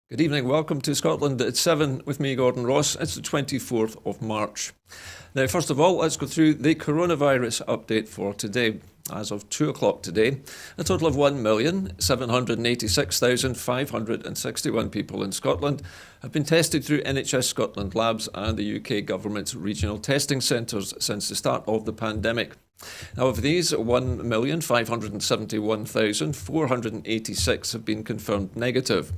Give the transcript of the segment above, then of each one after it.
Good evening, welcome to Scotland at 7 with me, Gordon Ross. It's the 24th of March. Now, first of all, let's go through the coronavirus update for today. As of 2 o'clock today, a total of 1,786,561 people in Scotland have been tested through NHS Scotland labs and the UK Government's regional testing centres since the start of the pandemic. Now, of these, 1,571,486 have been confirmed negative.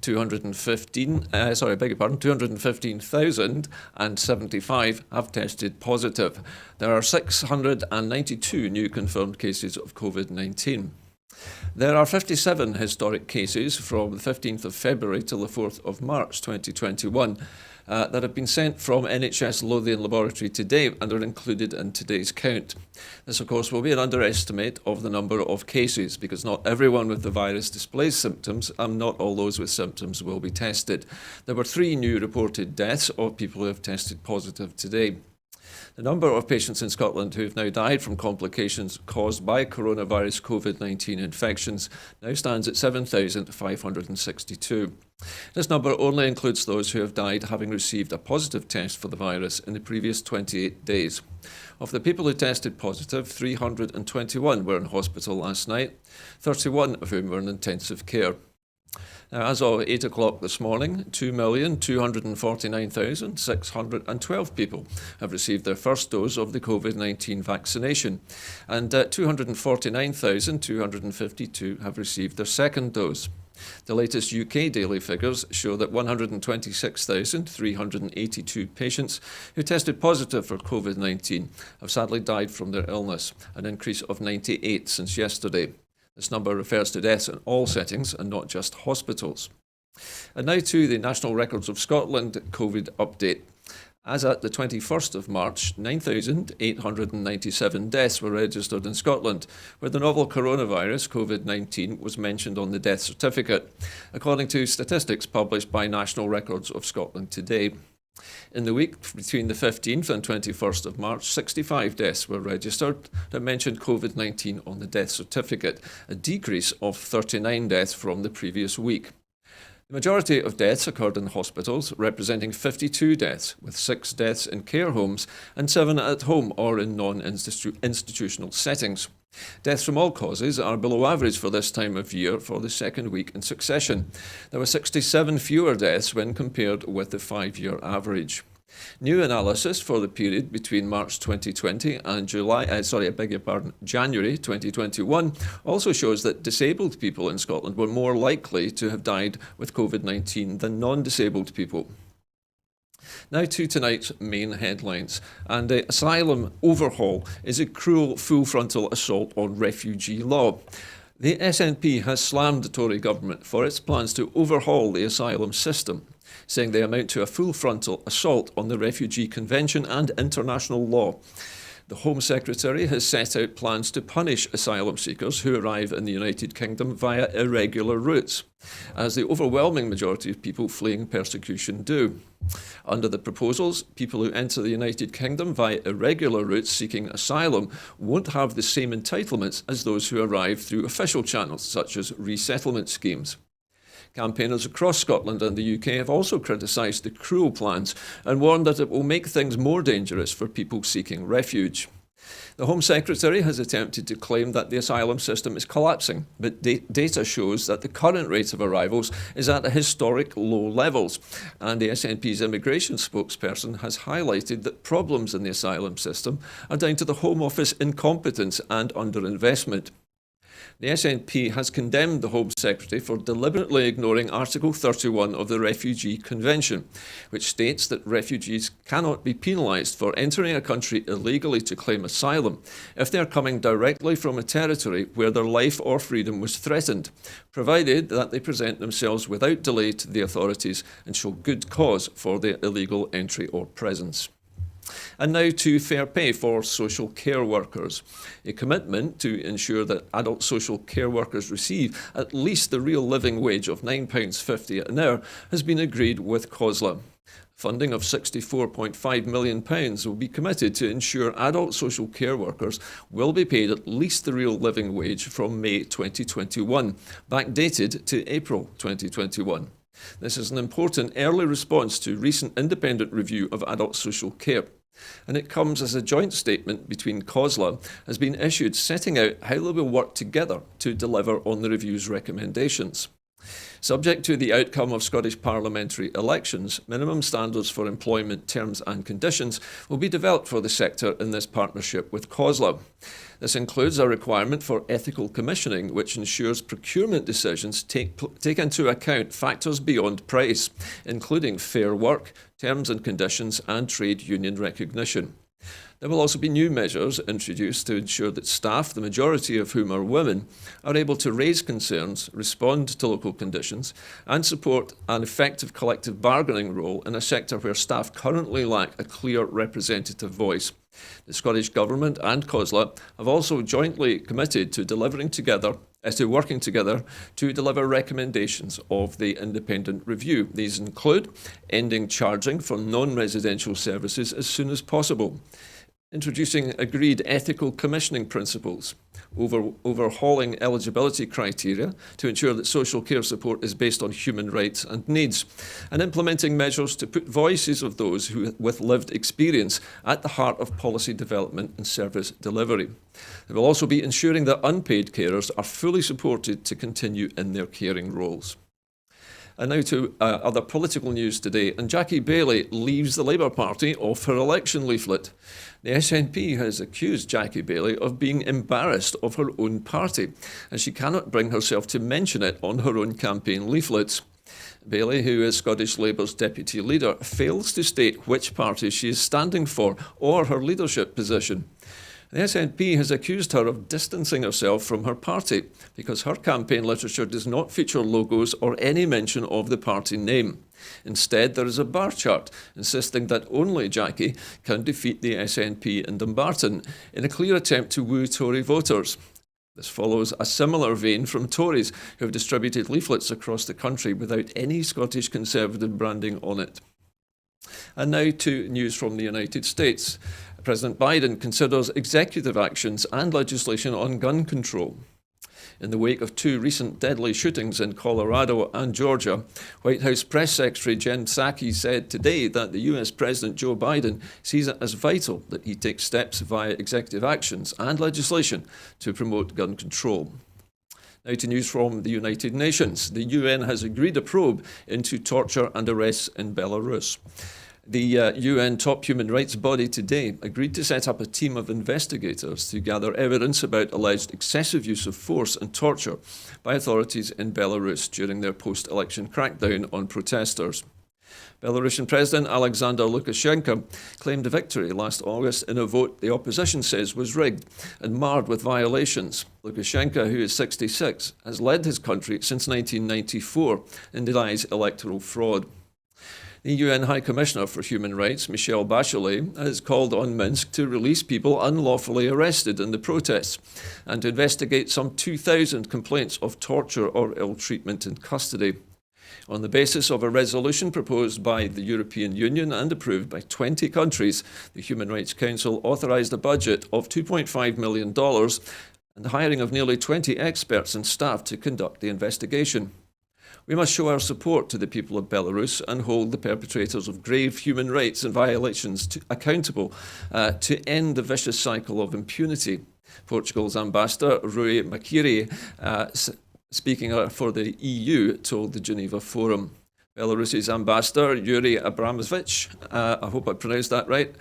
215,075 have tested positive. There are 692 new confirmed cases of COVID-19. There are 57 historic cases from the 15th of February till the 4th of March 2021 that have been sent from NHS Lothian Laboratory today and are included in today's count. This, of course, will be an underestimate of the number of cases because not everyone with the virus displays symptoms and not all those with symptoms will be tested. There were 3 new reported deaths of people who have tested positive today. The number of patients in Scotland who have now died from complications caused by coronavirus COVID-19 infections now stands at 7,562. This number only includes those who have died having received a positive test for the virus in the previous 28 days. Of the people who tested positive, 321 were in hospital last night, 31 of whom were in intensive care. Now, as of 8 o'clock this morning, 2,249,612 people have received their first dose of the COVID-19 vaccination, and 249,252 have received their second dose. The latest UK daily figures show that 126,382 patients who tested positive for COVID-19 have sadly died from their illness, an increase of 98 since yesterday. This number refers to deaths in all settings and not just hospitals. And now to the National Records of Scotland COVID update. As at the 21st of March, 9,897 deaths were registered in Scotland, where the novel coronavirus, COVID-19, was mentioned on the death certificate, according to statistics published by National Records of Scotland today. In the week between the 15th and 21st of March, 65 deaths were registered that mentioned COVID-19 on the death certificate, a decrease of 39 deaths from the previous week. The majority of deaths occurred in hospitals, representing 52 deaths, with 6 deaths in care homes and 7 at home or in non-institutional settings. Deaths from all causes are below average for this time of year for the second week in succession. There were 67 fewer deaths when compared with the 5-year average. New analysis for the period between March 2020 and January 2021 also shows that disabled people in Scotland were more likely to have died with COVID-19 than non-disabled people. Now to tonight's main headlines. And the asylum overhaul is a cruel full-frontal assault on refugee law. The SNP has slammed the Tory government for its plans to overhaul the asylum system, saying they amount to a full-frontal assault on the Refugee Convention and international law. The Home Secretary has set out plans to punish asylum seekers who arrive in the United Kingdom via irregular routes, as the overwhelming majority of people fleeing persecution do. Under the proposals, people who enter the United Kingdom via irregular routes seeking asylum won't have the same entitlements as those who arrive through official channels, such as resettlement schemes. Campaigners across Scotland and the UK have also criticised the cruel plans and warned that it will make things more dangerous for people seeking refuge. The Home Secretary has attempted to claim that the asylum system is collapsing, but data shows that the current rate of arrivals is at historic low levels, and the SNP's immigration spokesperson has highlighted that problems in the asylum system are down to the Home Office incompetence and underinvestment. The SNP has condemned the Home Secretary for deliberately ignoring Article 31 of the Refugee Convention, which states that refugees cannot be penalised for entering a country illegally to claim asylum if they are coming directly from a territory where their life or freedom was threatened, provided that they present themselves without delay to the authorities and show good cause for their illegal entry or presence. And now to fair pay for social care workers. A commitment to ensure that adult social care workers receive at least the real living wage of £9.50 an hour has been agreed with COSLA. Funding of £64.5 million will be committed to ensure adult social care workers will be paid at least the real living wage from May 2021, backdated to April 2021. This is an important early response to recent independent review of adult social care, and it comes as a joint statement between COSLA has been issued setting out how they will work together to deliver on the review's recommendations. Subject to the outcome of Scottish parliamentary elections, minimum standards for employment terms and conditions will be developed for the sector in this partnership with COSLA. This includes a requirement for ethical commissioning, which ensures procurement decisions take into account factors beyond price, including fair work, terms and conditions, and trade union recognition. There will also be new measures introduced to ensure that staff, the majority of whom are women, are able to raise concerns, respond to local conditions, and support an effective collective bargaining role in a sector where staff currently lack a clear representative voice. The Scottish Government and COSLA have also jointly committed to working together to deliver recommendations of the independent review. These include ending charging for non-residential services as soon as possible, introducing agreed ethical commissioning principles, overhauling eligibility criteria to ensure that social care support is based on human rights and needs, and implementing measures to put voices of those with lived experience at the heart of policy development and service delivery. They will also be ensuring that unpaid carers are fully supported to continue in their caring roles. And now to other political news today. And Jackie Baillie leaves the Labour Party off her election leaflet. The SNP has accused Jackie Baillie of being embarrassed of her own party, and she cannot bring herself to mention it on her own campaign leaflets. Baillie, who is Scottish Labour's deputy leader, fails to state which party she is standing for or her leadership position. The SNP has accused her of distancing herself from her party because her campaign literature does not feature logos or any mention of the party name. Instead, there is a bar chart insisting that only Jackie can defeat the SNP in Dumbarton in a clear attempt to woo Tory voters. This follows a similar vein from Tories who have distributed leaflets across the country without any Scottish Conservative branding on it. And now to news from the United States. President Biden considers executive actions and legislation on gun control. In the wake of two recent deadly shootings in Colorado and Georgia, White House Press Secretary Jen Psaki said today that the US President Joe Biden sees it as vital that he takes steps via executive actions and legislation to promote gun control. Now to news from the United Nations. The UN has agreed a probe into torture and arrests in Belarus. The UN top human rights body today agreed to set up a team of investigators to gather evidence about alleged excessive use of force and torture by authorities in Belarus during their post-election crackdown on protesters. Belarusian President Alexander Lukashenko claimed a victory last August in a vote the opposition says was rigged and marred with violations. Lukashenko, who is 66, has led his country since 1994 and denies electoral fraud. The UN High Commissioner for Human Rights, Michelle Bachelet, has called on Minsk to release people unlawfully arrested in the protests and to investigate some 2,000 complaints of torture or ill treatment in custody. On the basis of a resolution proposed by the European Union and approved by 20 countries, the Human Rights Council authorised a budget of $2.5 million and the hiring of nearly 20 experts and staff to conduct the investigation. We must show our support to the people of Belarus and hold the perpetrators of grave human rights and violations accountable to end the vicious cycle of impunity. Portugal's ambassador, Rui Makiri, speaking for the EU, told the Geneva Forum. Belarus's ambassador, Yuri Abramovich, I hope I pronounced that right,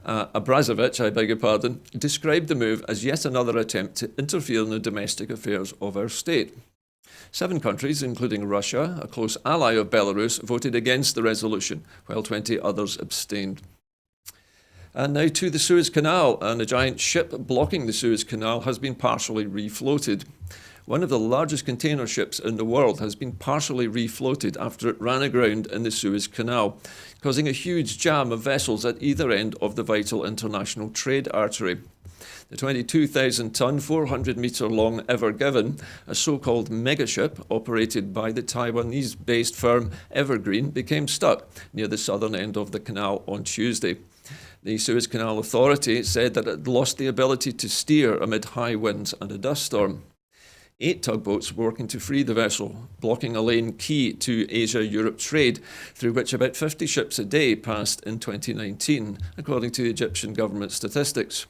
Abrazovic, I beg your pardon, described the move as yet another attempt to interfere in the domestic affairs of our state. 7 countries, including Russia, a close ally of Belarus, voted against the resolution, while 20 others abstained. And now to the Suez Canal, and a giant ship blocking the Suez Canal has been partially refloated. One of the largest container ships in the world has been partially refloated after it ran aground in the Suez Canal, causing a huge jam of vessels at either end of the vital international trade artery. The 22,000-ton, 400-metre-long Ever Given, a so-called megaship operated by the Taiwanese-based firm Evergreen, became stuck near the southern end of the canal on Tuesday. The Suez Canal Authority said that it lost the ability to steer amid high winds and a dust storm. 8 tugboats were working to free the vessel, blocking a lane key to Asia-Europe trade, through which about 50 ships a day passed in 2019, according to the Egyptian government statistics.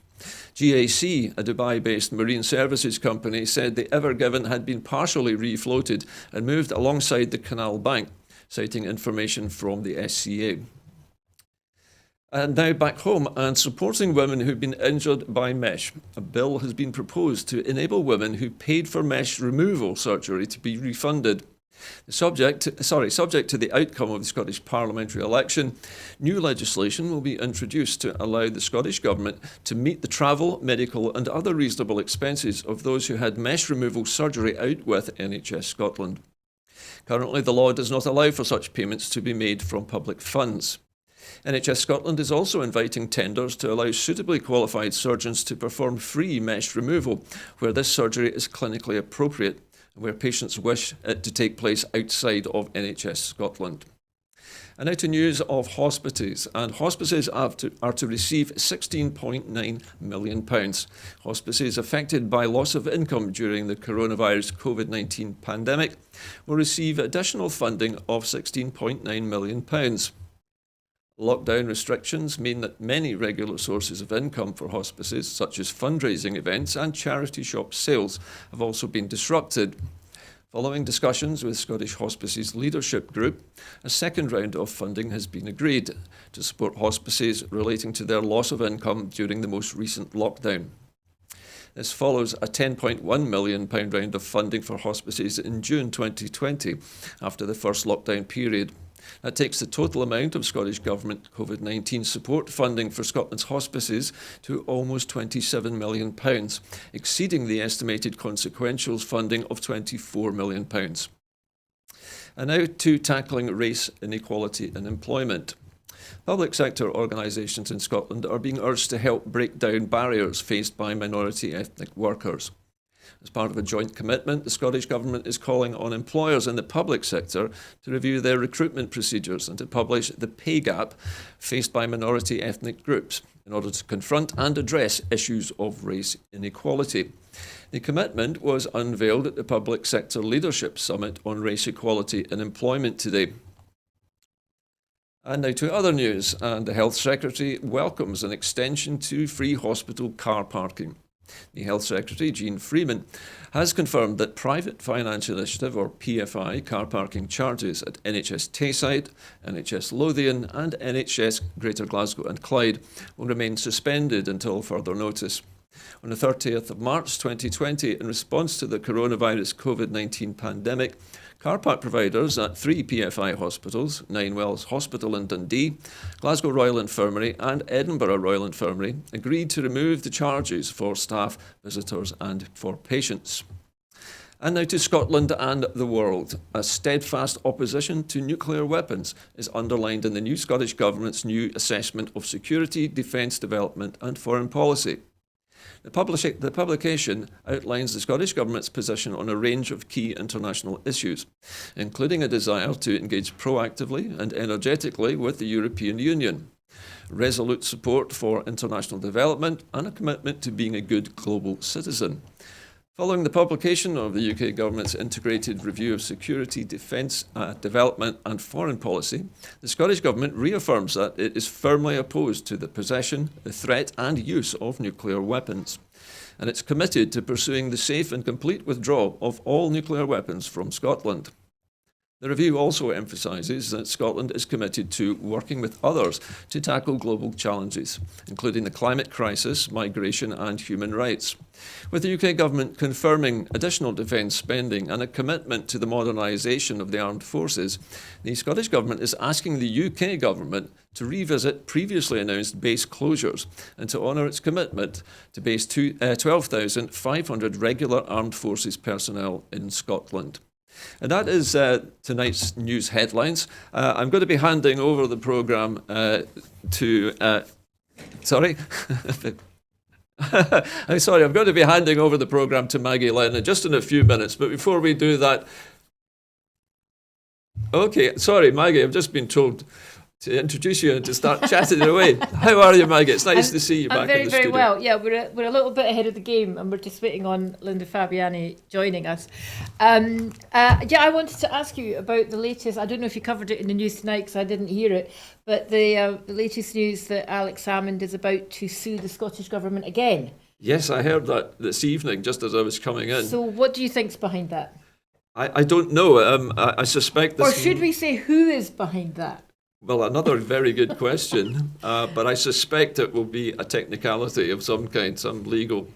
GAC, a Dubai-based marine services company, said the Ever Given had been partially refloated and moved alongside the canal bank, citing information from the SCA. And now back home and supporting women who've been injured by mesh. A bill has been proposed to enable women who paid for mesh removal surgery to be refunded. Subject to the outcome of the Scottish parliamentary election, new legislation will be introduced to allow the Scottish Government to meet the travel, medical and other reasonable expenses of those who had mesh removal surgery out with NHS Scotland. Currently, the law does not allow for such payments to be made from public funds. NHS Scotland is also inviting tenders to allow suitably qualified surgeons to perform free mesh removal, where this surgery is clinically appropriate, where patients wish it to take place outside of NHS Scotland. And now to news of hospices. And hospices are to receive £16.9 million. Hospices affected by loss of income during the coronavirus COVID-19 pandemic will receive additional funding of £16.9 million. Lockdown restrictions mean that many regular sources of income for hospices, such as fundraising events and charity shop sales, have also been disrupted. Following discussions with Scottish Hospices Leadership Group, a second round of funding has been agreed to support hospices relating to their loss of income during the most recent lockdown. This follows a £10.1 million round of funding for hospices in June 2020, after the first lockdown period. That takes the total amount of Scottish Government COVID-19 support funding for Scotland's hospices to almost £27 million, exceeding the estimated consequentials funding of £24 million. And now to tackling race inequality in employment. Public sector organisations in Scotland are being urged to help break down barriers faced by minority ethnic workers. As part of a joint commitment, the Scottish Government is calling on employers in the public sector to review their recruitment procedures and to publish the pay gap faced by minority ethnic groups in order to confront and address issues of race inequality. The commitment was unveiled at the Public Sector Leadership Summit on Race Equality in Employment today. And now to other news, and the Health Secretary welcomes an extension to free hospital car parking. The Health Secretary, Jean Freeman, has confirmed that Private Financial Initiative, or PFI, car parking charges at NHS Tayside, NHS Lothian and NHS Greater Glasgow and Clyde will remain suspended until further notice. On the 30th of March 2020, in response to the coronavirus COVID-19 pandemic, car park providers at 3 PFI hospitals, Ninewells Hospital in Dundee, Glasgow Royal Infirmary and Edinburgh Royal Infirmary, agreed to remove the charges for staff, visitors and for patients. And now to Scotland and the world. A steadfast opposition to nuclear weapons is underlined in the new Scottish Government's new assessment of security, defence, development and foreign policy. The publication outlines the Scottish Government's position on a range of key international issues, including a desire to engage proactively and energetically with the European Union, resolute support for international development, and a commitment to being a good global citizen. Following the publication of the UK Government's integrated review of security, defence, development and foreign policy, the Scottish Government reaffirms that it is firmly opposed to the possession, the threat and use of nuclear weapons. And it's committed to pursuing the safe and complete withdrawal of all nuclear weapons from Scotland. The review also emphasises that Scotland is committed to working with others to tackle global challenges, including the climate crisis, migration and human rights. With the UK Government confirming additional defence spending and a commitment to the modernisation of the armed forces, the Scottish Government is asking the UK Government to revisit previously announced base closures and to honour its commitment to base 12,500 regular armed forces personnel in Scotland. And that is tonight's news headlines. I'm going to be handing over the programme sorry? I'm sorry, I'm going to be handing over the programme to Maggie Lennon just in a few minutes. But before we do that... Okay, sorry, Maggie, I've just been told to introduce you and to start chatting away. How are you, Maggie? It's nice to see you back in the studio. I'm very well. Yeah, we're a little bit ahead of the game, and we're just waiting on Linda Fabiani joining us. I wanted to ask you about the latest. I don't know if you covered it in the news tonight because I didn't hear it, but the latest news that Alex Salmond is about to sue the Scottish Government again. Yes, I heard that this evening, just as I was coming in. So what do you think's behind that? I don't know. I suspect this... Or should we say who is behind that? Well, another very good question, but I suspect it will be a technicality of some kind, some legal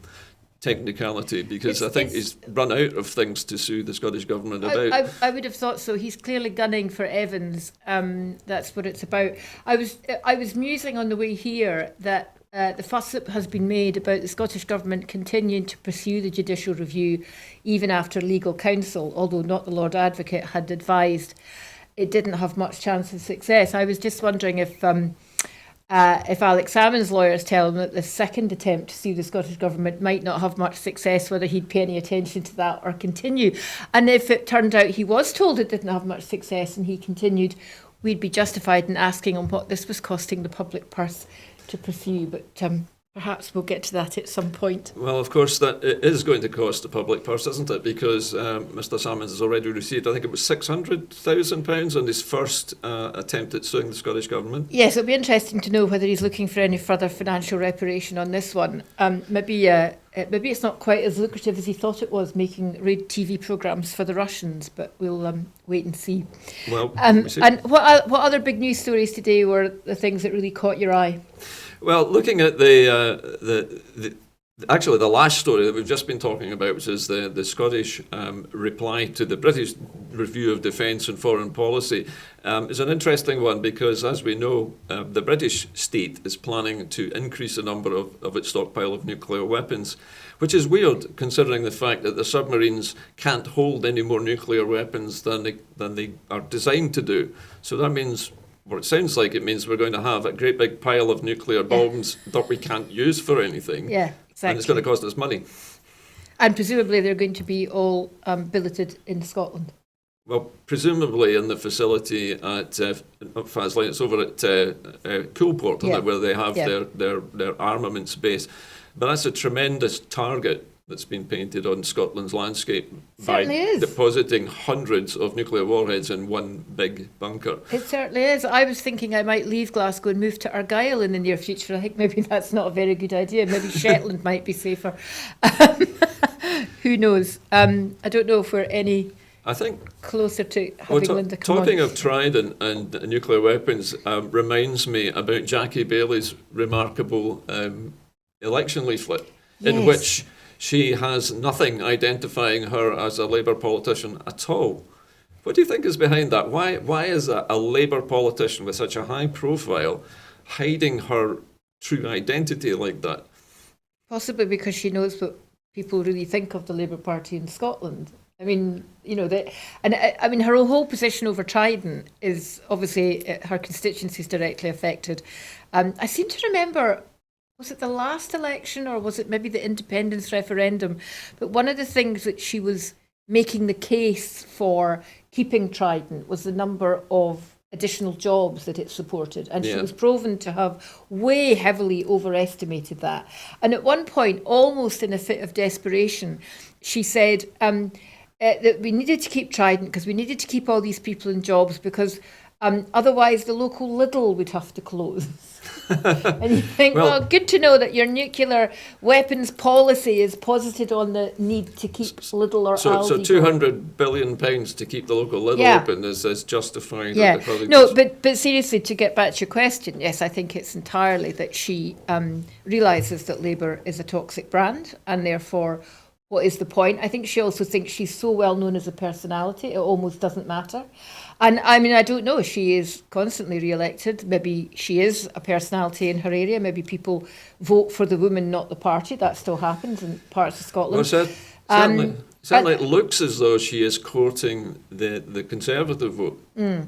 technicality, because I think he's run out of things to sue the Scottish Government about. I would have thought so. He's clearly gunning for Evans. That's what it's about. I was musing on the way here that the fuss that has been made about the Scottish Government continuing to pursue the judicial review even after legal counsel, although not the Lord Advocate, had advised it didn't have much chance of success. I was just wondering if Alex Salmond's lawyers tell him that the second attempt to sue the Scottish Government might not have much success, whether he'd pay any attention to that or continue. And if it turned out he was told it didn't have much success and he continued, we'd be justified in asking him what this was costing the public purse to pursue, but perhaps we'll get to that at some point. Well, of course, that it is going to cost the public purse, isn't it? Because Mr. Salmond has already received, I think it was £600,000 on his first attempt at suing the Scottish Government. Yes, it'll be interesting to know whether he's looking for any further financial reparation on this one. Maybe it's not quite as lucrative as he thought it was, making raid TV programmes for the Russians, but we'll wait and see. Well, and what other big news stories today were the things that really caught your eye? Well, looking at actually the last story that we've just been talking about, which is the Scottish reply to the British Review of Defence and Foreign Policy, is an interesting one because, as we know, the British state is planning to increase the number of its stockpile of nuclear weapons, which is weird considering the fact that the submarines can't hold any more nuclear weapons than they are designed to do. So that means... Well, it sounds like it means we're going to have a great big pile of nuclear bombs that we can't use for anything. Yeah, exactly. And it's going to cost us money. And presumably they're going to be all billeted in Scotland. Well, presumably in the facility at Faslane, it's over at Coolport, isn't it, where they have their armaments base. But that's a tremendous target that's been painted on Scotland's landscape by depositing hundreds of nuclear warheads in one big bunker. It certainly is. I was thinking I might leave Glasgow and move to Argyll in the near future. I think maybe that's not a very good idea. Maybe Shetland might be safer. Who knows? I don't know if we're any closer to having Linda come talking on. of Trident and nuclear weapons reminds me about Jackie Bailey's remarkable election leaflet, in which she has nothing identifying her as a Labour politician at all. What do you think is behind that? Why is a Labour politician with such a high profile hiding her true identity like that? Possibly because she knows what people really think of the Labour Party in Scotland. I mean, her whole position over Trident is obviously her constituency is directly affected. I seem to remember, was it the last election or was it maybe the independence referendum? But one of the things that she was making the case for keeping Trident was the number of additional jobs that it supported. And she was proven to have way heavily overestimated that. And at one point, almost in a fit of desperation, she said that we needed to keep Trident because we needed to keep all these people in jobs because otherwise the local Lidl would have to close. And you think, well, good to know that your nuclear weapons policy is posited on the need to keep Lidl or Aldi. So £200 billion to keep the local Lidl open is justified. No, but seriously, to get back to your question, yes, I think it's entirely that she realises that Labour is a toxic brand and therefore what is the point? I think she also thinks she's so well known as a personality, it almost doesn't matter. And I mean, I don't know, she is constantly re-elected. Maybe she is a personality in her area. Maybe people vote for the woman, not the party. That still happens in parts of Scotland. Well, certainly it looks as though she is courting the Conservative vote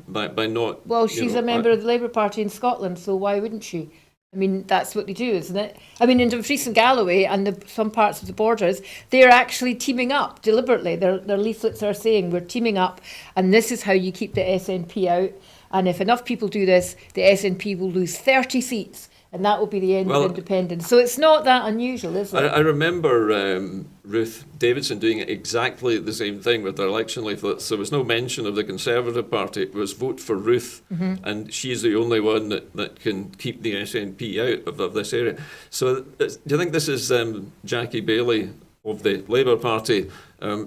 by not... Well, she's a member of the Labour Party in Scotland, so why wouldn't she? I mean, that's what they do, isn't it? I mean, in Dumfries and Galloway and some parts of the borders, they're actually teaming up deliberately. Their leaflets are saying, we're teaming up, and this is how you keep the SNP out. And if enough people do this, the SNP will lose 30 seats. And that will be the end of independence. So it's not that unusual, is it? I remember Ruth Davidson doing exactly the same thing with their election leaflets. There was no mention of the Conservative Party. It was vote for Ruth, and she's the only one that can keep the SNP out of this area. So do you think this is Jackie Baillie of the Labour Party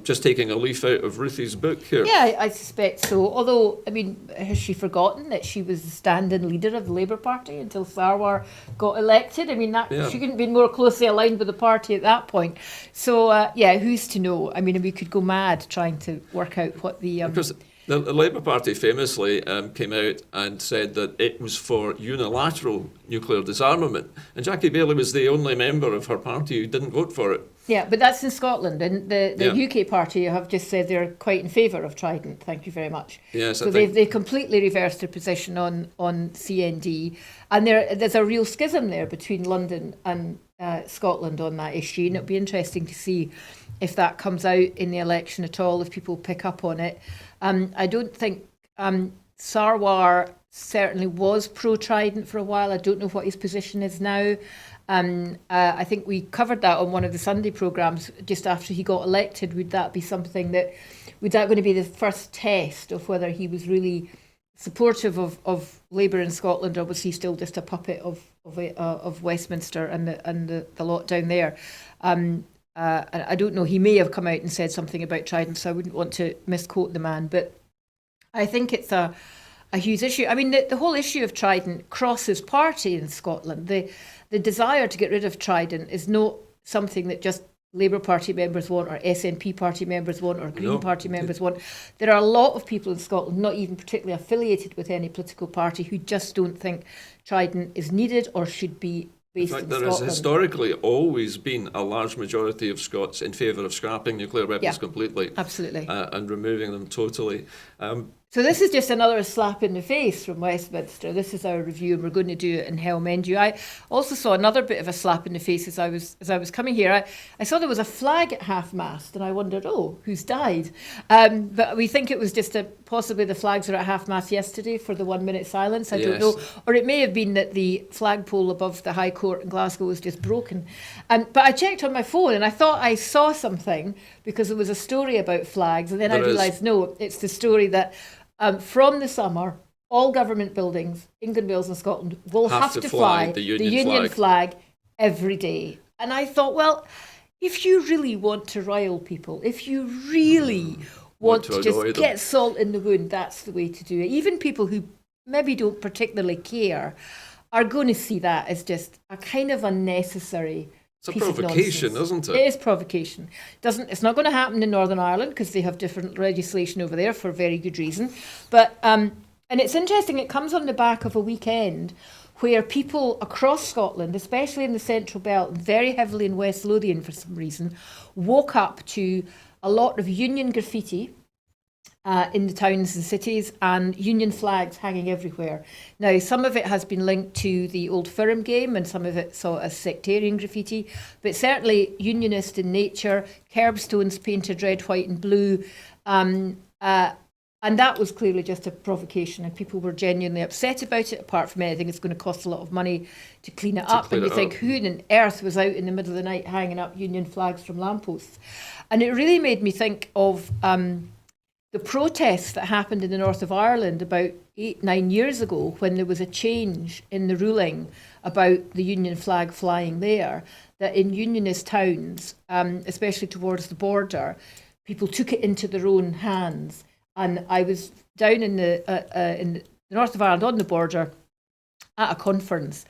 just taking a leaf out of Ruthie's book here? Yeah, I suspect so. Although, I mean, has she forgotten that she was the stand-in leader of the Labour Party until Sarwar got elected? I mean, she couldn't be more closely aligned with the party at that point. So, who's to know? I mean, we could go mad trying to work out what the... Because the Labour Party famously came out and said that it was for unilateral nuclear disarmament. And Jackie Baillie was the only member of her party who didn't vote for it. Yeah, but that's in Scotland, and the UK party have just said they're quite in favour of Trident. Thank you very much. Yes, so they completely reversed their position on CND, and there's a real schism there between London and Scotland on that issue, and it'll be interesting to see if that comes out in the election at all, if people pick up on it. I don't think Sarwar certainly was pro-Trident for a while. I don't know what his position is now. I think we covered that on one of the Sunday programmes just after he got elected. Would that be something was that going to be the first test of whether he was really supportive of Labour in Scotland, or was he still just a puppet of Westminster and the lot down there? I don't know. He may have come out and said something about Trident, so I wouldn't want to misquote the man. But I think it's a huge issue. I mean, the whole issue of Trident crosses party in Scotland. The desire to get rid of Trident is not something that just Labour Party members want, or SNP party members want, or Green Party members want. There are a lot of people in Scotland, not even particularly affiliated with any political party, who just don't think Trident is needed or should be based in Scotland. There has historically always been a large majority of Scots in favour of scrapping nuclear weapons completely. Absolutely. And removing them totally. So this is just another slap in the face from Westminster. This is our review, and we're going to do it in Helmendu. I also saw another bit of a slap in the face as I was coming here. I saw there was a flag at half-mast, and I wondered, who's died? But we think it was just possibly the flags were at half-mast yesterday for the 1 minute silence. I don't know. Or it may have been that the flagpole above the High Court in Glasgow was just broken. But I checked on my phone, and I thought I saw something because there was a story about flags, and then I realised, no, it's the story that from the summer, all government buildings, England, Wales and Scotland, will have to fly the Union flag every day. And I thought, well, if you really want to rile people, if you really want to just get salt in the wound, that's the way to do it. Even people who maybe don't particularly care are going to see that as just a kind of unnecessary It's a provocation, isn't it? It is provocation. It's not going to happen in Northern Ireland because they have different legislation over there for very good reason. But and it's interesting, it comes on the back of a weekend where people across Scotland, especially in the Central Belt, and very heavily in West Lothian for some reason, woke up to a lot of Union graffiti in the towns and cities, and Union flags hanging everywhere. Now, some of it has been linked to the Old Firm game, and some of it saw as sectarian graffiti, but certainly Unionist in nature, curbstones painted red, white and blue, and that was clearly just a provocation, and people were genuinely upset about it. Apart from anything, it's going to cost a lot of money to clean it up, and you think, who on earth was out in the middle of the night hanging up Union flags from lampposts? And it really made me think of the protests that happened in the north of Ireland about 8-9 years ago, when there was a change in the ruling about the Union flag flying there, that in Unionist towns, especially towards the border, people took it into their own hands. And I was down in the north of Ireland on the border at a conference,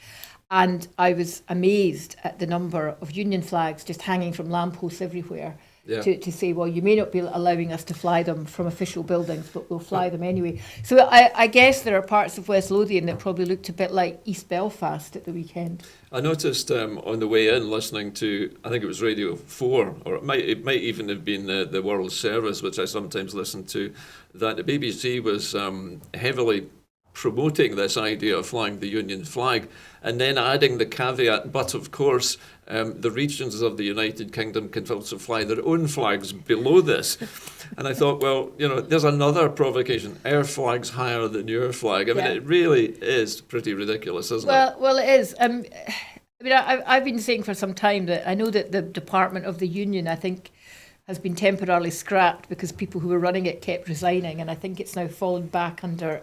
and I was amazed at the number of Union flags just hanging from lampposts everywhere. Yeah. To say, well, you may not be allowing us to fly them from official buildings, but we'll fly them anyway. So I guess there are parts of West Lothian that probably looked a bit like East Belfast at the weekend. I noticed on the way in, listening to, I think it was Radio 4, or it might even have been the World Service, which I sometimes listen to, that the BBC was heavily promoting this idea of flying the Union flag, and then adding the caveat, but of course, the regions of the United Kingdom can also fly their own flags below this. And I thought, well, there's another provocation. Our flag's higher than your flag. I mean, it really is pretty ridiculous, isn't it? Well, it is. I've been saying for some time that I know that the Department of the Union, I think, has been temporarily scrapped because people who were running it kept resigning, and I think it's now fallen back under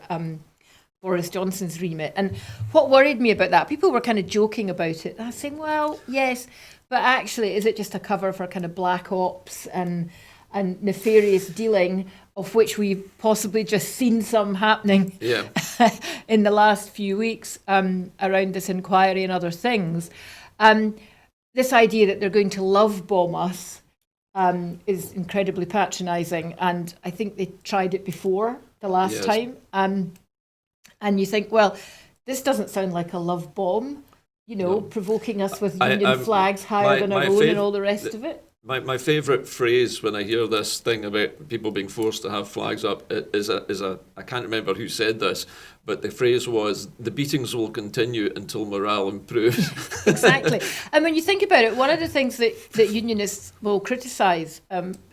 Boris Johnson's remit. And what worried me about that, people were kind of joking about it. I was saying, well, yes, but actually, is it just a cover for kind of black ops and nefarious dealing, of which we've possibly just seen some happening in the last few weeks around this inquiry and other things. This idea that they're going to love bomb us is incredibly patronising, and I think they tried it before the last time. And you think, well, this doesn't sound like a love bomb, provoking us with Union flags higher than our own and all the rest of it. My favourite phrase when I hear this thing about people being forced to have flags up is I can't remember who said this, but the phrase was, the beatings will continue until morale improves. Exactly. And when you think about it, one of the things that unionists will criticise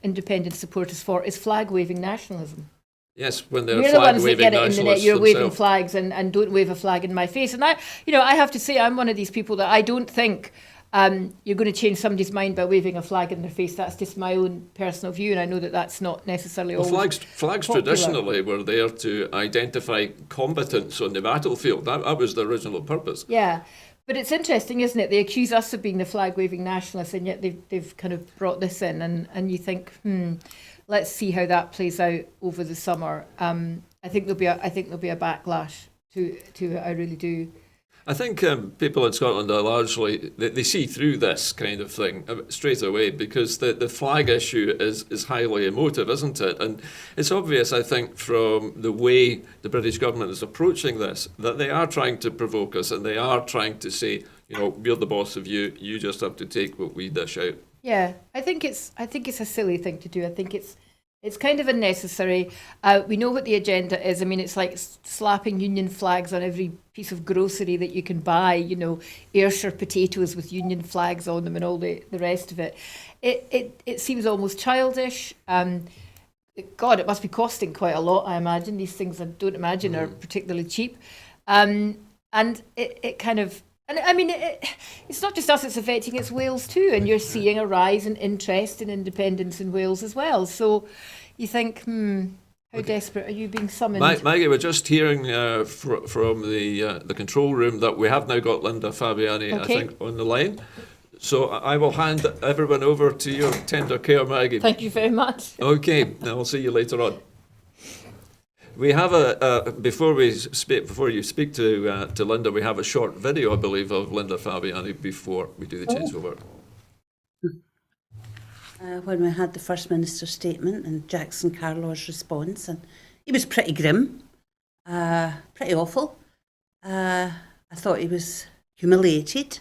independent supporters for is flag-waving nationalism. Yes, when they're We're the ones that get it in the net. You're waving themselves. flags and don't wave a flag in my face. And I have to say, I'm one of these people that I don't think you're going to change somebody's mind by waving a flag in their face. That's just my own personal view, and I know that that's not necessarily always flags popular. traditionally were there to identify combatants on the battlefield. That was the original purpose. Yeah, but it's interesting, isn't it? They accuse us of being the flag-waving nationalists, and yet they've kind of brought this in, and you think, let's see how that plays out over the summer. I think there'll be a backlash to it. I really do. I think people in Scotland are largely, they see through this kind of thing straight away, because the flag issue is highly emotive, isn't it? And it's obvious, I think, from the way the British government is approaching this, that they are trying to provoke us, and they are trying to say, we're the boss of you, you just have to take what we dish out. Yeah, I think it's a silly thing to do. I think it's kind of unnecessary. We know what the agenda is. I mean, it's like slapping Union flags on every piece of grocery that you can buy, Ayrshire potatoes with Union flags on them and all the rest of it. It seems almost childish. God, it must be costing quite a lot, I imagine. These things I don't imagine are particularly cheap. And it kind of... And I mean, it's not just us it's affecting, it's Wales too. And you're seeing a rise in interest in independence in Wales as well. So you think, how desperate are you being summoned? Maggie, we're just hearing from the control room that we have now got Linda Fabiani, I think, on the line. So I will hand everyone over to your tender care, Maggie. Thank you very much. Okay, I'll see you later on. We have before you speak to Linda, we have a short video, I believe, of Linda Fabiani before we do the changeover. When we had the First Minister's statement and Jackson Carlaw's response, and he was pretty grim, pretty awful. I thought he was humiliated,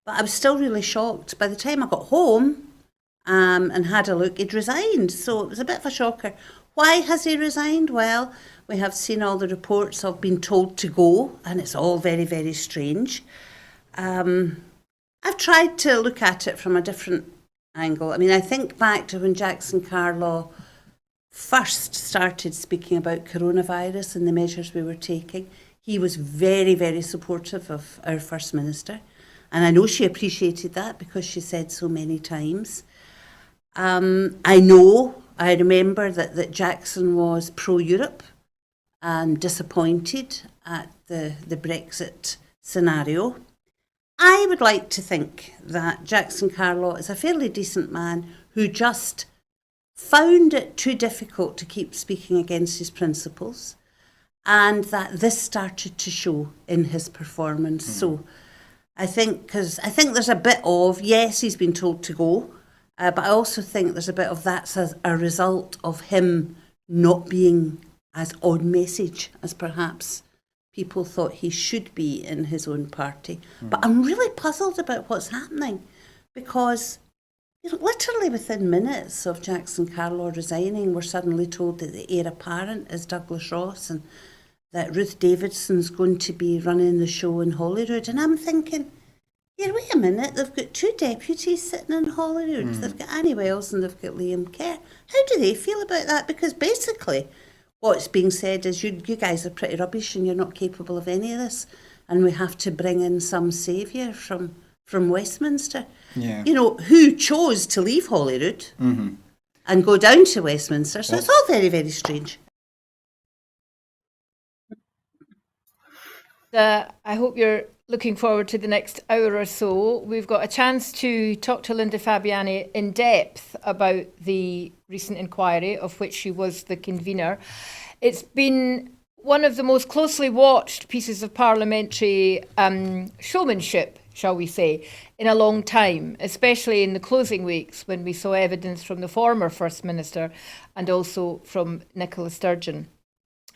but I was still really shocked. By the time I got home and had a look, he'd resigned, so it was a bit of a shocker. Why has he resigned? Well, we have seen all the reports of being told to go, and it's all very, very strange. I've tried to look at it from a different angle. I mean, I think back to when Jackson Carlaw first started speaking about coronavirus and the measures we were taking. He was very, very supportive of our First Minister, and I know she appreciated that because she said so many times. I remember that Jackson was pro-Europe and disappointed at the Brexit scenario. I would like to think that Jackson Carlaw is a fairly decent man who just found it too difficult to keep speaking against his principles, and that this started to show in his performance. So I think there's a bit of, yes, he's been told to go, but I also think there's a bit of that's as a result of him not being as on message as perhaps people thought he should be in his own party. But I'm really puzzled about what's happening, because literally within minutes of Jackson Carlaw resigning, we're suddenly told that the heir apparent is Douglas Ross and that Ruth Davidson's going to be running the show in Holyrood. And I'm thinking, Here, wait a minute, they've got 2 deputies sitting in Holyrood. They've got Annie Wells and they've got Liam Kerr. How do they feel about that? Because basically what's being said is you guys are pretty rubbish and you're not capable of any of this, and we have to bring in some saviour from Westminster. Yeah. You know, who chose to leave Holyrood and go down to Westminster. So it's all very, very strange. I hope you're looking forward to the next hour or so. We've got a chance to talk to Linda Fabiani in depth about the recent inquiry, of which she was the convener. It's been one of the most closely watched pieces of parliamentary showmanship, shall we say, in a long time, especially in the closing weeks when we saw evidence from the former First Minister and also from Nicola Sturgeon.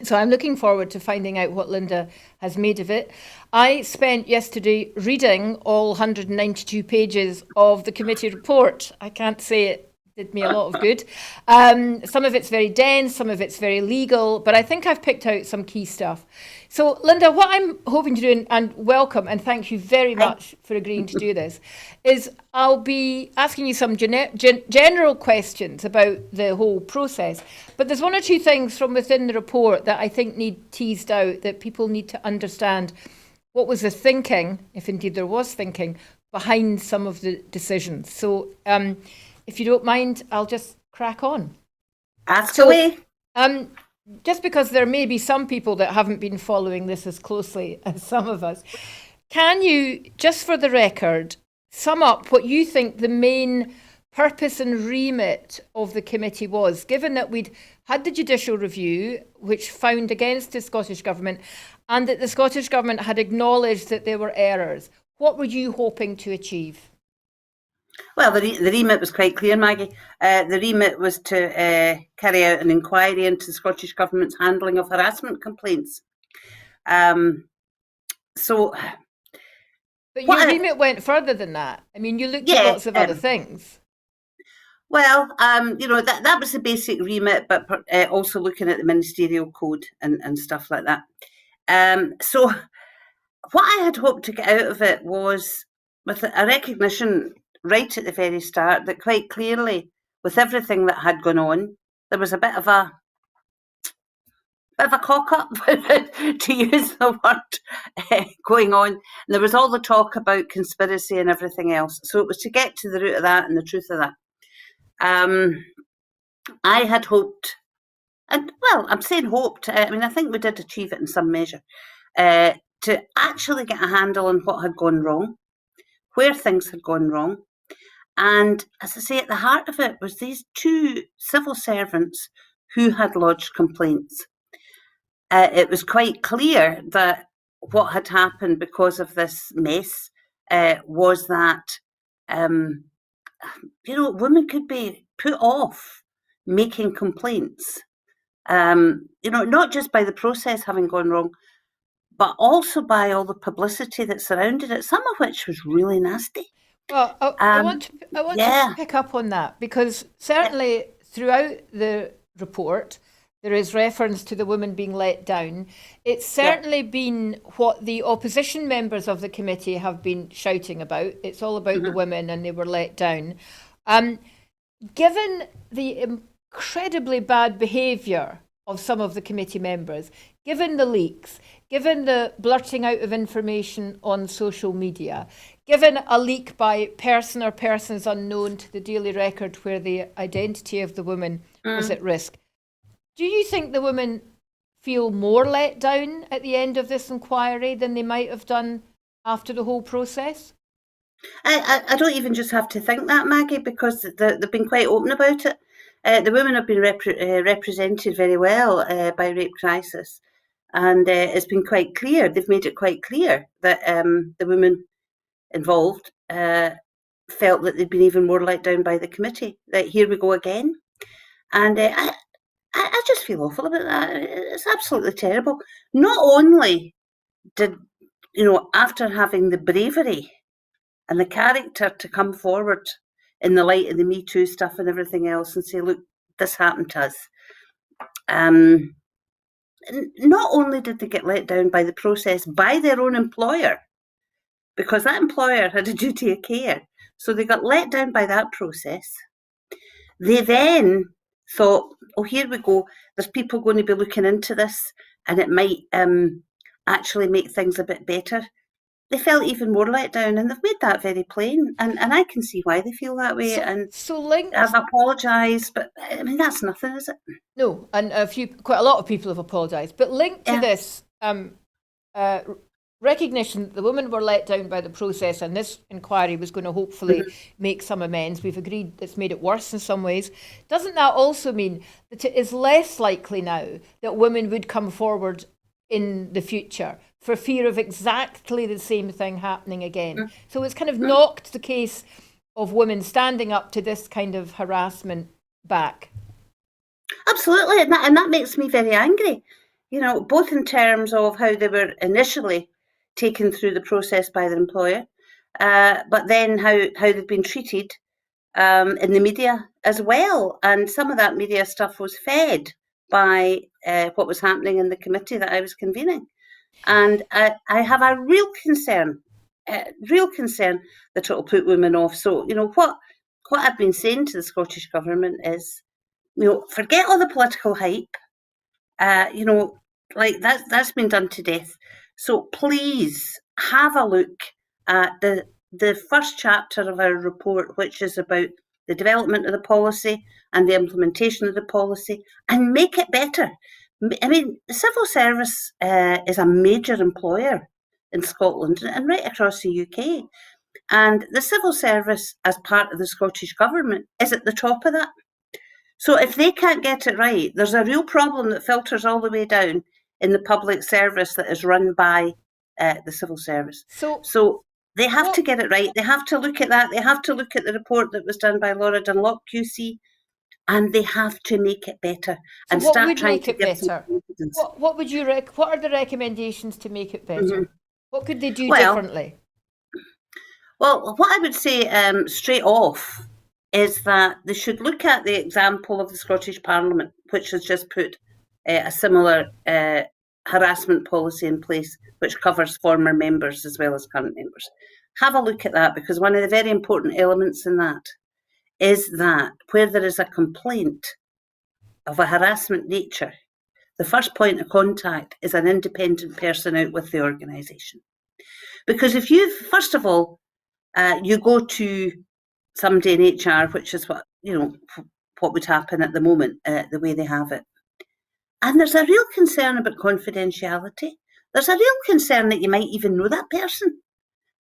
So I'm looking forward to finding out what Linda has made of it. I spent yesterday reading all 192 pages of the committee report. I can't say it did me a lot of good. Some of it's very dense, some of it's very legal, but I think I've picked out some key stuff. So, Linda, what I'm hoping to do, and welcome, and thank you very much for agreeing to do this, is I'll be asking you some general questions about the whole process. But there's one or two things from within the report that I think need teased out, that people need to understand what was the thinking, if indeed there was thinking, behind some of the decisions. So, if you don't mind, I'll just crack on. Ask away. Just because there may be some people that haven't been following this as closely as some of us, can you, just for the record, sum up what you think the main purpose and remit of the committee was, given that we'd had the judicial review, which found against the Scottish Government, and that the Scottish Government had acknowledged that there were errors? What were you hoping to achieve? Well, the remit was quite clear, Maggie. The remit was to carry out an inquiry into the Scottish Government's handling of harassment complaints. But your remit went further than that. I mean, you looked at lots of other things. Well, that was the basic remit, but also looking at the ministerial code and stuff like that. So what I had hoped to get out of it was with a recognition right at the very start that quite clearly, with everything that had gone on, there was a bit of a cock-up, to use the word, going on. And there was all the talk about conspiracy and everything else. So it was to get to the root of that and the truth of that. I had hoped, and well, I'm saying hoped, I think we did achieve it in some measure, to actually get a handle on what had gone wrong, where things had gone wrong. And as I say, at the heart of it was these 2 civil servants who had lodged complaints. It was quite clear that what had happened because of this mess was that, women could be put off making complaints, not just by the process having gone wrong, but also by all the publicity that surrounded it, some of which was really nasty. Well, I want to pick up on that, because certainly throughout the report, there is reference to the women being let down. It's certainly been what the opposition members of the committee have been shouting about. It's all about the women and they were let down. Given the incredibly bad behaviour of some of the committee members, given the leaks, given the blurting out of information on social media, given a leak by person or persons unknown to the Daily Record where the identity of the woman was at risk, do you think the women feel more let down at the end of this inquiry than they might have done after the whole process? I don't even just have to think that, Maggie, because they've been quite open about it. The women have been represented very well by Rape Crisis, and it's been quite clear, they've made it quite clear that the women involved felt that they'd been even more let down by the committee, that here we go again. And I just feel awful about that. It's absolutely terrible. Not only did, after having the bravery and the character to come forward in the light of the Me Too stuff and everything else and say, look, this happened to us. Not only did they get let down by the process, by their own employer, because that employer had a duty of care. So they got let down by that process. They then thought, oh, here we go, there's people going to be looking into this and it might actually make things a bit better. They felt even more let down, and they've made that very plain. And I can see why they feel that way. I've apologised, but I mean, that's nothing, is it? No, and quite a lot of people have apologised. But linked to this recognition that the women were let down by the process, and this inquiry was going to hopefully make some amends. We've agreed it's made it worse in some ways. Doesn't that also mean that it is less likely now that women would come forward in the future for fear of exactly the same thing happening again? So it's kind of knocked the case of women standing up to this kind of harassment back. Absolutely, and that makes me very angry. Both in terms of how they were initially taken through the process by their employer, but then how they've been treated in the media as well. And some of that media stuff was fed by what was happening in the committee that I was convening. And I have a real concern that it will put women off. So, what I've been saying to the Scottish Government is, forget all the political hype. Like that's been done to death. So please have a look at the first chapter of our report, which is about the development of the policy and the implementation of the policy, and make it better. I mean, the civil service is a major employer in Scotland and right across the UK. And the civil service, as part of the Scottish Government, is at the top of that. So if they can't get it right, there's a real problem that filters all the way down in the public service that is run by the civil service. So they have to get it right. They have to look at that. They have to look at the report that was done by Laura Dunlop QC, and they have to make it better and start trying to give some confidence. What would you what are the recommendations to make it better? What could they do differently? Well, what I would say straight off is that they should look at the example of the Scottish Parliament, which has just put a similar harassment policy in place, which covers former members as well as current members. Have a look at that, because one of the very important elements in that is that where there is a complaint of a harassment nature, the first point of contact is an independent person out with the organisation. Because if you, first of all, you go to somebody in HR, which is what would happen at the moment, the way they have it. And there's a real concern about confidentiality. There's a real concern that you might even know that person.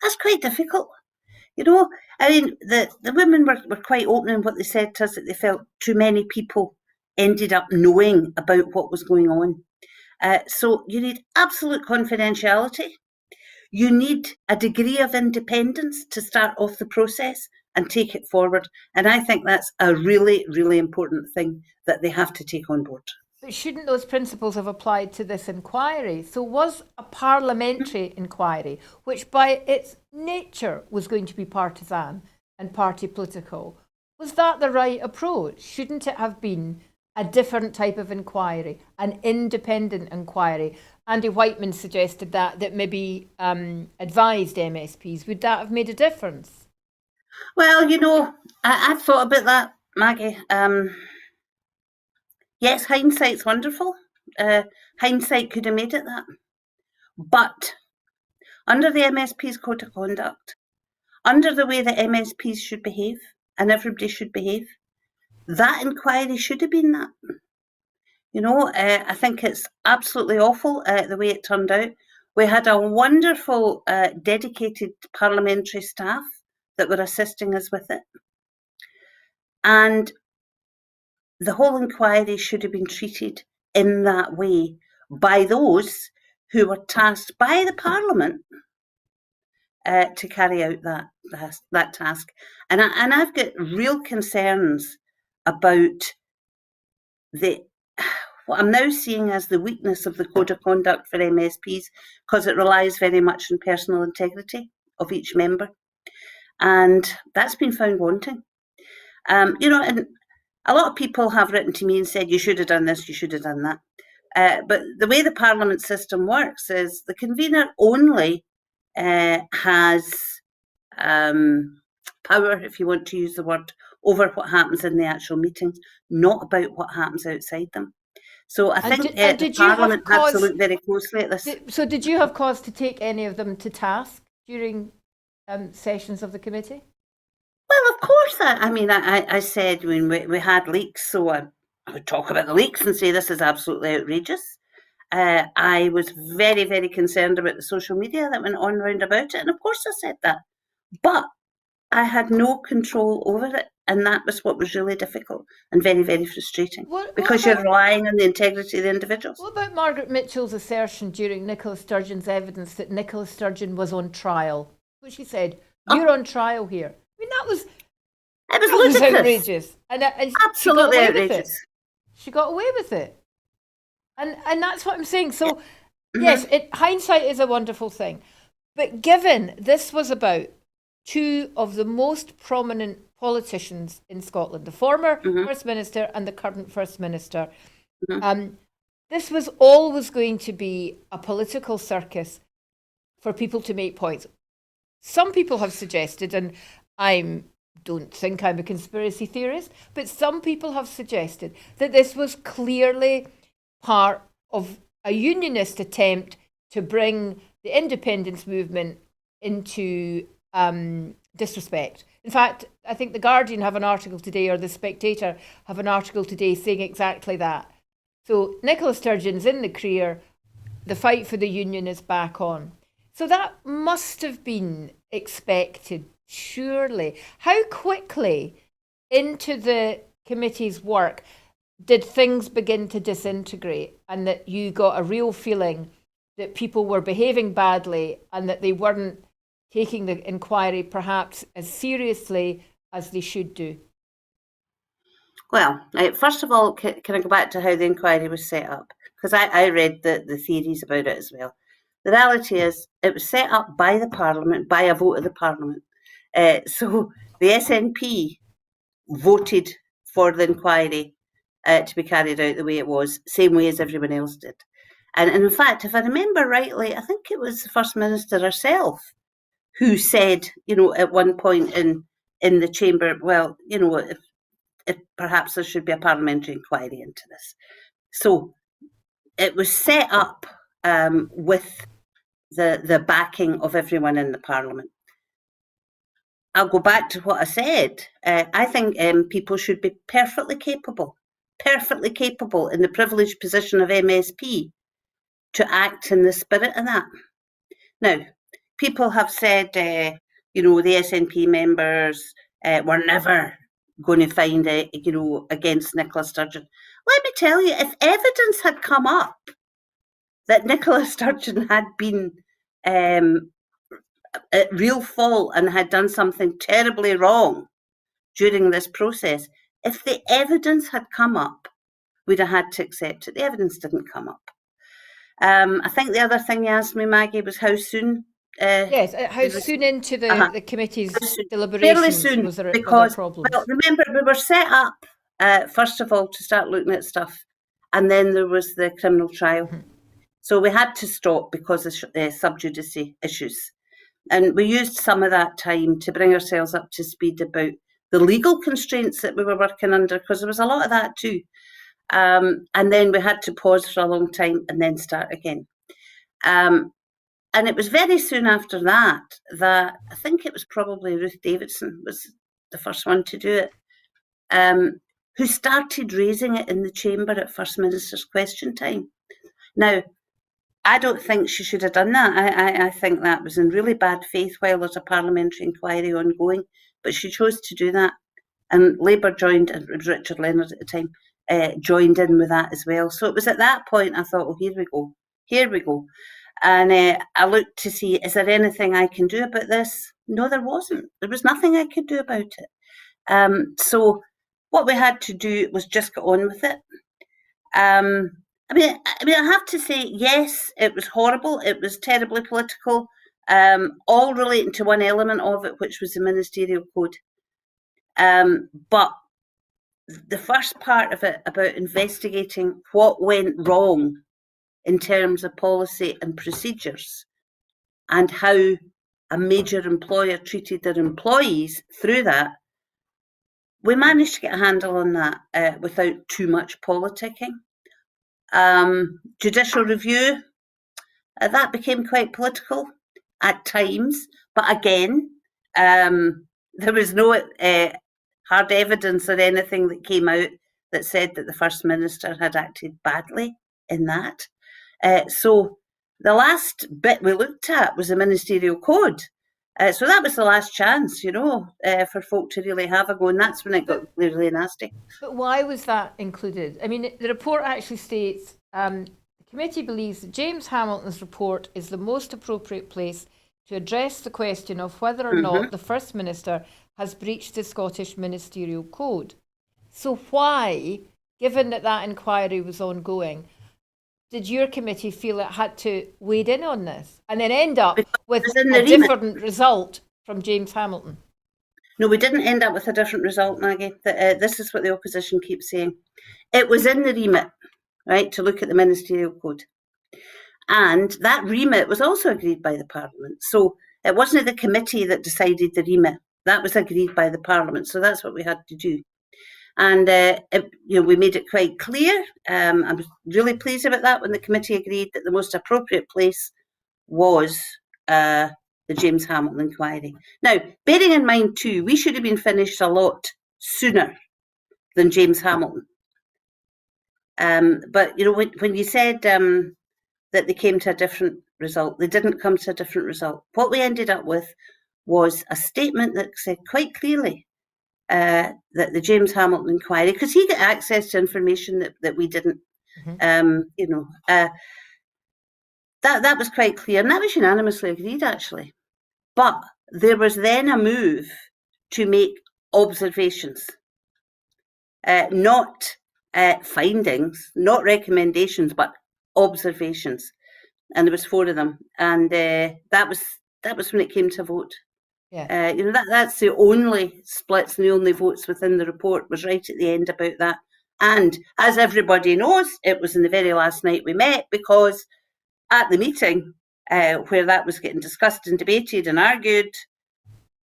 That's quite difficult. I mean, the women were quite open in what they said to us, that they felt too many people ended up knowing about what was going on. So you need absolute confidentiality. You need a degree of independence to start off the process and take it forward. And I think that's a really, really important thing that they have to take on board. But shouldn't those principles have applied to this inquiry? So was a parliamentary inquiry, which by its nature was going to be partisan and party political, was that the right approach? Shouldn't it have been a different type of inquiry, an independent inquiry? Andy Whiteman suggested that maybe advised MSPs. Would that have made a difference? Well, I've thought about that, Maggie. Yes, hindsight's wonderful. Hindsight could have made it that. But under the MSP's Code of Conduct, under the way that MSPs should behave, and everybody should behave, that inquiry should have been that. I think it's absolutely awful the way it turned out. We had a wonderful, dedicated parliamentary staff that were assisting us with it. And the whole inquiry should have been treated in that way by those who were tasked by the Parliament to carry out that task. And I've got real concerns about what I'm now seeing as the weakness of the Code of Conduct for MSPs, because it relies very much on personal integrity of each member. And that's been found wanting. And a lot of people have written to me and said, you should have done this, you should have done that. But the way the Parliament system works is the convener only has power, if you want to use the word, over what happens in the actual meetings, not about what happens outside them. So I think the did you have Parliament has to cause- look very closely at this. So did you have cause to take any of them to task during sessions of the committee? Well, of course. I said when we had leaks, so I would talk about the leaks and say this is absolutely outrageous. I was very, very concerned about the social media that went on round about it, and of course I said that. But I had no control over it, and that was what was really difficult and very, very frustrating. Because you're relying on the integrity of the individuals. What about Margaret Mitchell's assertion during Nicola Sturgeon's evidence that Nicola Sturgeon was on trial? What she said, you're on trial here. I mean, that was ludicrous. Outrageous. And Absolutely outrageous. She got away with it. And that's what I'm saying. So, yes, hindsight is a wonderful thing. But given this was about two of the most prominent politicians in Scotland, the former First Minister and the current First Minister, this was always going to be a political circus for people to make points. Some people have suggested, and I don't think I'm a conspiracy theorist, but some people have suggested that this was clearly part of a unionist attempt to bring the independence movement into disrespect. In fact, I think The Guardian have an article today, or The Spectator have an article today saying exactly that. So Nicola Sturgeon's in the career, the fight for the union is back on. So that must have been expected, surely. How quickly into the committee's work did things begin to disintegrate, and that you got a real feeling that people were behaving badly and that they weren't taking the inquiry perhaps as seriously as they should do? Well, first of all, can I go back to how the inquiry was set up? Because I read the theories about it as well. The reality is it was set up by the Parliament, by a vote of the Parliament. So the SNP voted for the inquiry to be carried out the way it was, same way as everyone else did. And in fact, if I remember rightly, I think it was the First Minister herself who said, at one point in the chamber, well, if perhaps there should be a parliamentary inquiry into this. So it was set up with the backing of everyone in the Parliament. I'll go back to what I said. I think people should be perfectly capable in the privileged position of MSP to act in the spirit of that. Now, people have said, the SNP members were never going to find it, against Nicola Sturgeon. Let me tell you, if evidence had come up that Nicola Sturgeon had been at real fault and had done something terribly wrong during this process, if the evidence had come up, we'd have had to accept it. The evidence didn't come up. I think the other thing you asked me, Maggie, was how soon. Yes, how soon into the committee's deliberations fairly soon, was there because, problems? Well, remember, we were set up, first of all, to start looking at stuff, and then there was the criminal trial. So we had to stop because of sub judice issues. And we used some of that time to bring ourselves up to speed about the legal constraints that we were working under, because there was a lot of that too. And then we had to pause for a long time and then start again. And it was very soon after that I think it was probably Ruth Davidson was the first one to do it, who started raising it in the chamber at First Minister's question time. Now, I don't think she should have done that. I think that was in really bad faith while there's a parliamentary inquiry ongoing, but she chose to do that. And Labour joined, and Richard Leonard at the time, joined in with that as well. So it was at that point I thought, here we go. And I looked to see, is there anything I can do about this? No, there wasn't. There was nothing I could do about it. So what we had to do was just get on with it. I mean, I have to say, yes, it was horrible. It was terribly political, all relating to one element of it, which was the ministerial code. But the first part of it about investigating what went wrong in terms of policy and procedures and how a major employer treated their employees through that, we managed to get a handle on that without too much politicking. Judicial review, that became quite political at times, but again, there was no hard evidence or anything that came out that said that the First Minister had acted badly in that. So the last bit we looked at was the Ministerial Code. So that was the last chance, for folk to really have a go, and that's when it got really nasty. But why was that included? I mean, the report actually states, the committee believes that James Hamilton's report is the most appropriate place to address the question of whether or not the First Minister has breached the Scottish Ministerial Code. So why, given that that inquiry was ongoing, did your committee feel it had to wade in on this and then end up with a different result from James Hamilton? No, we didn't end up with a different result, Maggie. This is what the opposition keeps saying. It was in the remit, right, to look at the Ministerial Code. And that remit was also agreed by the Parliament. So it wasn't the committee that decided the remit. That was agreed by the Parliament. So that's what we had to do. And we made it quite clear. I was really pleased about that when the committee agreed that the most appropriate place was the James Hamilton inquiry. Now, bearing in mind too, we should have been finished a lot sooner than James Hamilton. But when you said that they came to a different result, they didn't come to a different result. What we ended up with was a statement that said quite clearly that the James Hamilton inquiry, because he got access to information that we didn't, that was quite clear, and that was unanimously agreed, actually. But there was then a move to make observations, not findings, not recommendations, but observations, and there was 4 of them, and that was when it came to vote. Yeah. That's the only splits and the only votes within the report was right at the end about that. And as everybody knows, it was in the very last night we met, because at the meeting where that was getting discussed and debated and argued,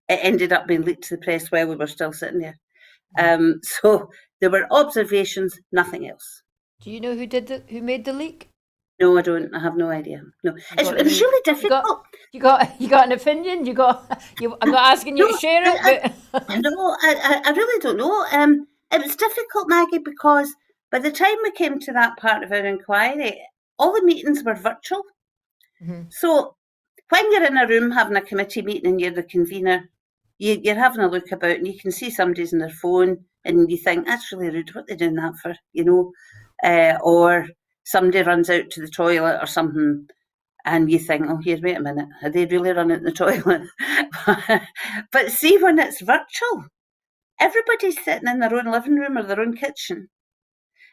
it ended up being leaked to the press while we were still sitting there. So there were observations, nothing else. Do you know who made the leak? No, I don't. I have no idea. No, it's really difficult. You got an opinion? I'm not asking you to share it, but no, I really don't know. It was difficult, Maggie, because by the time we came to that part of our inquiry, all the meetings were virtual. Mm-hmm. So when you're in a room having a committee meeting and you're the convener, you're having a look about and you can see somebody's on their phone and you think, that's really rude. What are they doing that for? Or somebody runs out to the toilet or something, and you think, oh, here, wait a minute, are they really running to the toilet? But see, when it's virtual, everybody's sitting in their own living room or their own kitchen,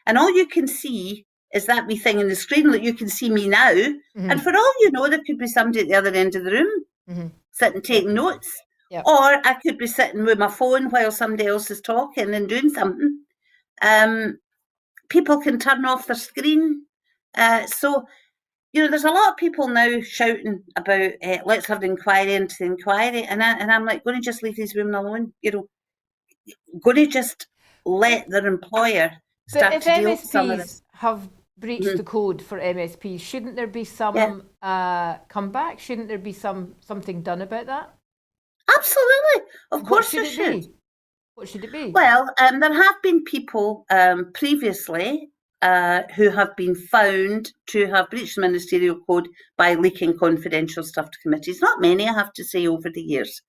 and all you can see is that wee thing in the screen. Like, you can see me now, and for all you know, there could be somebody at the other end of the room sitting taking notes, or I could be sitting with my phone while somebody else is talking and doing something. People can turn off their screen. So, there's a lot of people now shouting about let's have the inquiry into the inquiry, and I'm like, going to just leave these women alone. Going to just let their employer start to deal with some of this. If MSPs have breached the code for MSPs, shouldn't there be some comeback? Shouldn't there be something done about that? Absolutely, of course there should. What should it be? Well, there have been people previously who have been found to have breached the Ministerial Code by leaking confidential stuff to committees. Not many, I have to say, over the years.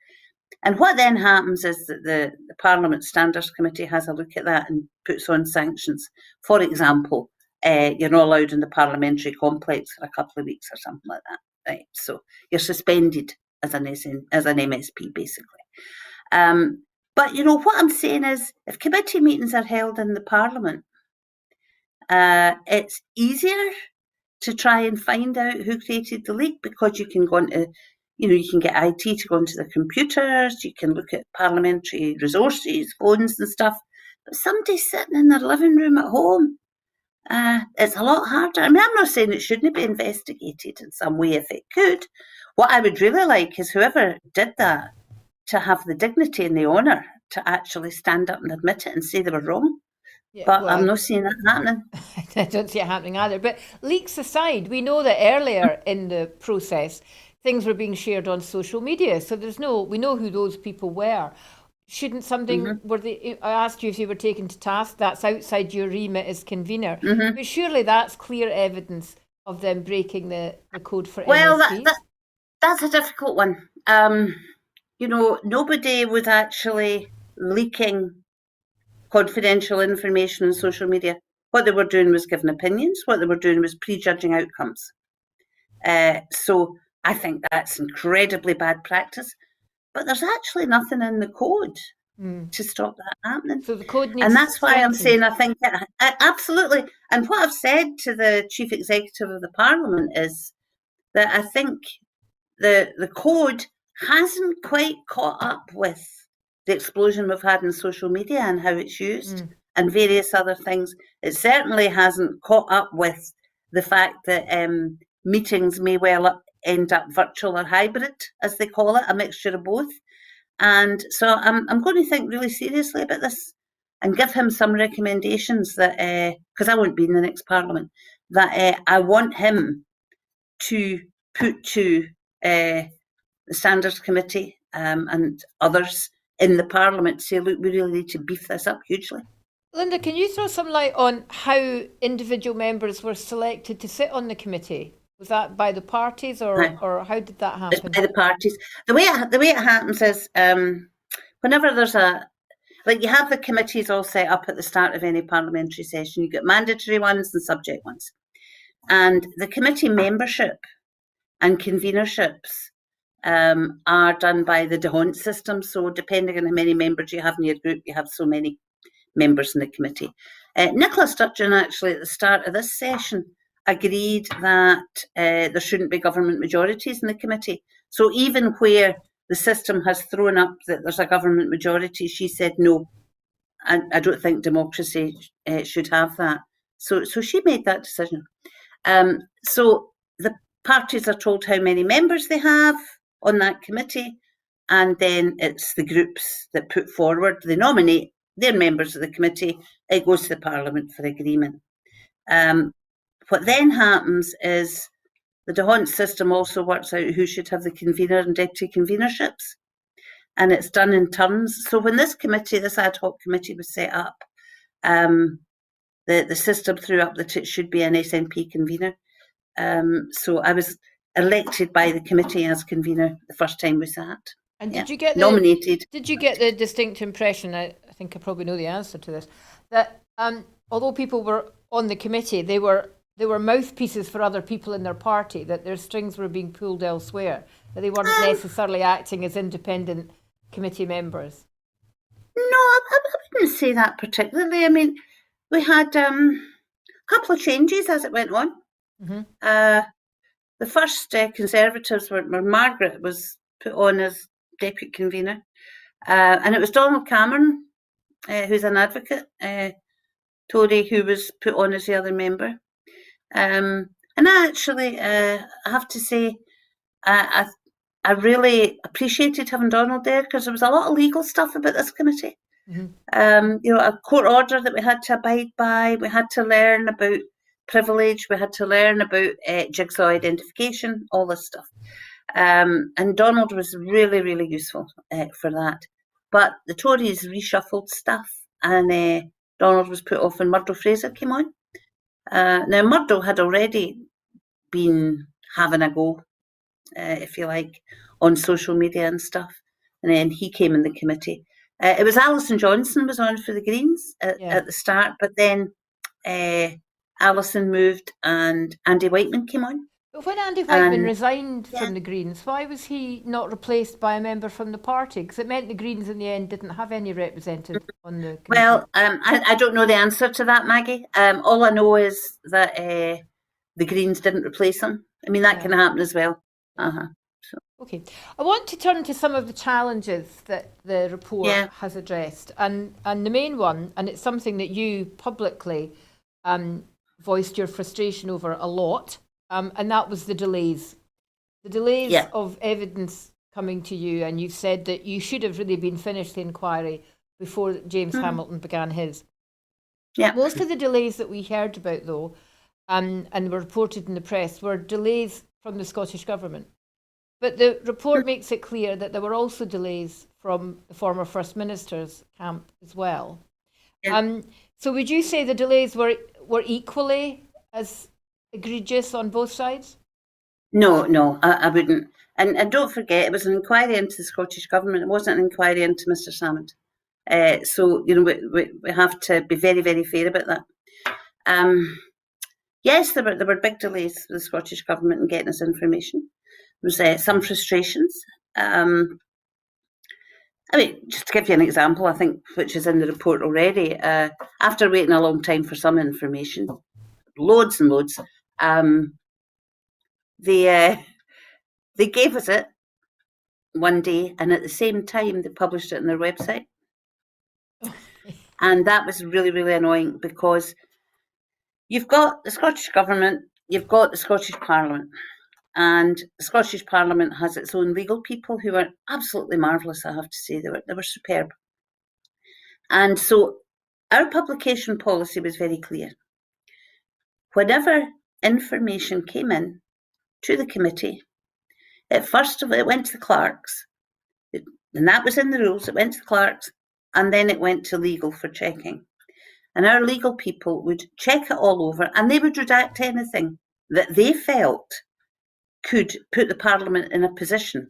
And what then happens is that the Parliament Standards Committee has a look at that and puts on sanctions. For example, you're not allowed in the parliamentary complex for a couple of weeks or something like that. Right? So you're suspended as an MSP, basically. But, what I'm saying is, if committee meetings are held in the Parliament, it's easier to try and find out who created the leak, because you can go into, you can get IT to go into the computers, you can look at parliamentary resources, phones and stuff. But somebody's sitting in their living room at home, it's a lot harder. I mean, I'm not saying it shouldn't be investigated in some way if it could. What I would really like is whoever did that to have the dignity and the honour to actually stand up and admit it and say they were wrong. Yeah, But well, I'm not seeing that happening. I don't see it happening either. But leaks aside, we know that earlier in the process, things were being shared on social media. So we know who those people were. Shouldn't something, I asked you if you were taken to task, that's outside your remit as convener. But surely that's clear evidence of them breaking the code for Well, MSPs. that's a difficult one. Nobody was actually leaking confidential information on social media. What they were doing was giving opinions. What they were doing was prejudging outcomes. So I think that's incredibly bad practice. But there's actually nothing in the code to stop that happening. So the code needs and that's why I'm strengthened. saying I think absolutely. And what I've said to the Chief Executive of the Parliament is that I think the code hasn't quite caught up with the explosion we've had in social media and how it's used and various other things. It certainly hasn't caught up with the fact that meetings may well end up virtual or hybrid, as they call it, a mixture of both. And so I'm going to think really seriously about this and give him some recommendations that, because I won't be in the next Parliament, that I want him to put to the Standards Committee and others in the Parliament to say, look, we really need to beef this up hugely. Linda, can you throw some light on how individual members were selected to sit on the committee? Was that by the parties or how did that happen? It's by the parties. The way it happens is whenever there's you have the committees all set up at the start of any parliamentary session. You get mandatory ones and subject ones. And the committee membership and convenerships are done by the DeHont system. So depending on how many members you have in your group, you have so many members in the committee. Nicola Sturgeon actually at the start of this session agreed that there shouldn't be government majorities in the committee. So even where the system has thrown up that there's a government majority, she said no, I don't think democracy should have that. So she made that decision. So the parties are told how many members they have on that committee, and then it's the groups that put forward, they nominate their members of the committee, it goes to the Parliament for agreement. What then happens is the DeHont system also works out who should have the convener and deputy convenerships, and it's done in turns. So when this ad hoc committee was set up, the system threw up that it should be an SNP convener. So I was elected by the committee as convener the first time we sat. And did you get nominated? Did you get the distinct impression? I think I probably know the answer to this. That although people were on the committee, they were mouthpieces for other people in their party. That their strings were being pulled elsewhere. That they weren't necessarily acting as independent committee members. No, I wouldn't say that particularly. I mean, we had a couple of changes as it went on. The first Conservatives were Margaret was put on as deputy convener, and it was Donald Cameron, who's an advocate, Tory, who was put on as the other member. And I actually, I have to say, I really appreciated having Donald there because there was a lot of legal stuff about this committee. A court order that we had to abide by. We had to learn about privilege. We had to learn about jigsaw identification, all this stuff. And Donald was really, really useful for that. But the Tories reshuffled stuff, and Donald was put off when Murdo Fraser came on. Now, Murdo had already been having a go, if you like, on social media and stuff. And then he came in the committee. It was Alison Johnson was on for the Greens at the start, but then Alison moved and Andy Whiteman came on. But when Andy Whiteman resigned from the Greens, why was he not replaced by a member from the party? Because it meant the Greens in the end didn't have any representative on the committee. Well, I don't know the answer to that, Maggie. All I know is that the Greens didn't replace him. I mean, that can happen as well. Okay. I want to turn to some of the challenges that the report has addressed. And the main one, and it's something that you publicly voiced your frustration over a lot, and that was the delays. The delays Yeah. of evidence coming to you, and you've said that you should have really been finished the inquiry before James Hamilton began his. Yeah. Most of the delays that we heard about, though, and were reported in the press, were delays from the Scottish Government. But the report makes it clear that there were also delays from the former First Minister's camp as well. Yeah. So would you say the delays were equally as egregious on both sides? No, I wouldn't. And don't forget, it was an inquiry into the Scottish Government. It wasn't an inquiry into Mr. Salmond. So, we have to be very, very fair about that. Yes, there were big delays for the Scottish Government in getting us information. There was some frustrations. Just to give you an example, I think, which is in the report already, after waiting a long time for some information, loads and loads, they gave us it one day, and at the same time they published it on their website. And that was really, really annoying, because you've got the Scottish Government, you've got the Scottish Parliament, and the Scottish Parliament has its own legal people who are absolutely marvellous, I have to say. They were superb. And so our publication policy was very clear. Whenever information came in to the committee, first of all, it went to the clerks, and that was in the rules. It went to the clerks, and then it went to legal for checking. And our legal people would check it all over, and they would redact anything that they felt could put the Parliament in a position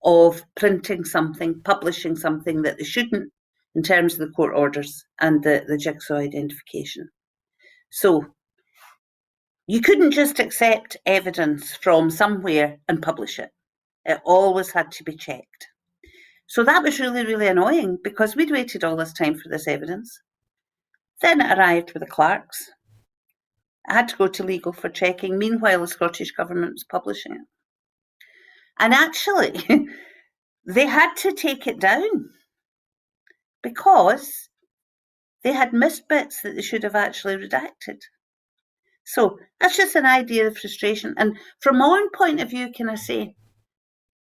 of printing something, publishing something that they shouldn't, in terms of the court orders and the jigsaw identification. So you couldn't just accept evidence from somewhere and publish it. It always had to be checked. So that was really, really annoying, because we'd waited all this time for this evidence. Then it arrived with the clerks. I had to go to legal for checking. Meanwhile, the Scottish Government was publishing it. And actually, they had to take it down, because they had missed bits that they should have actually redacted. So that's just an idea of frustration. And from my own point of view, can I say,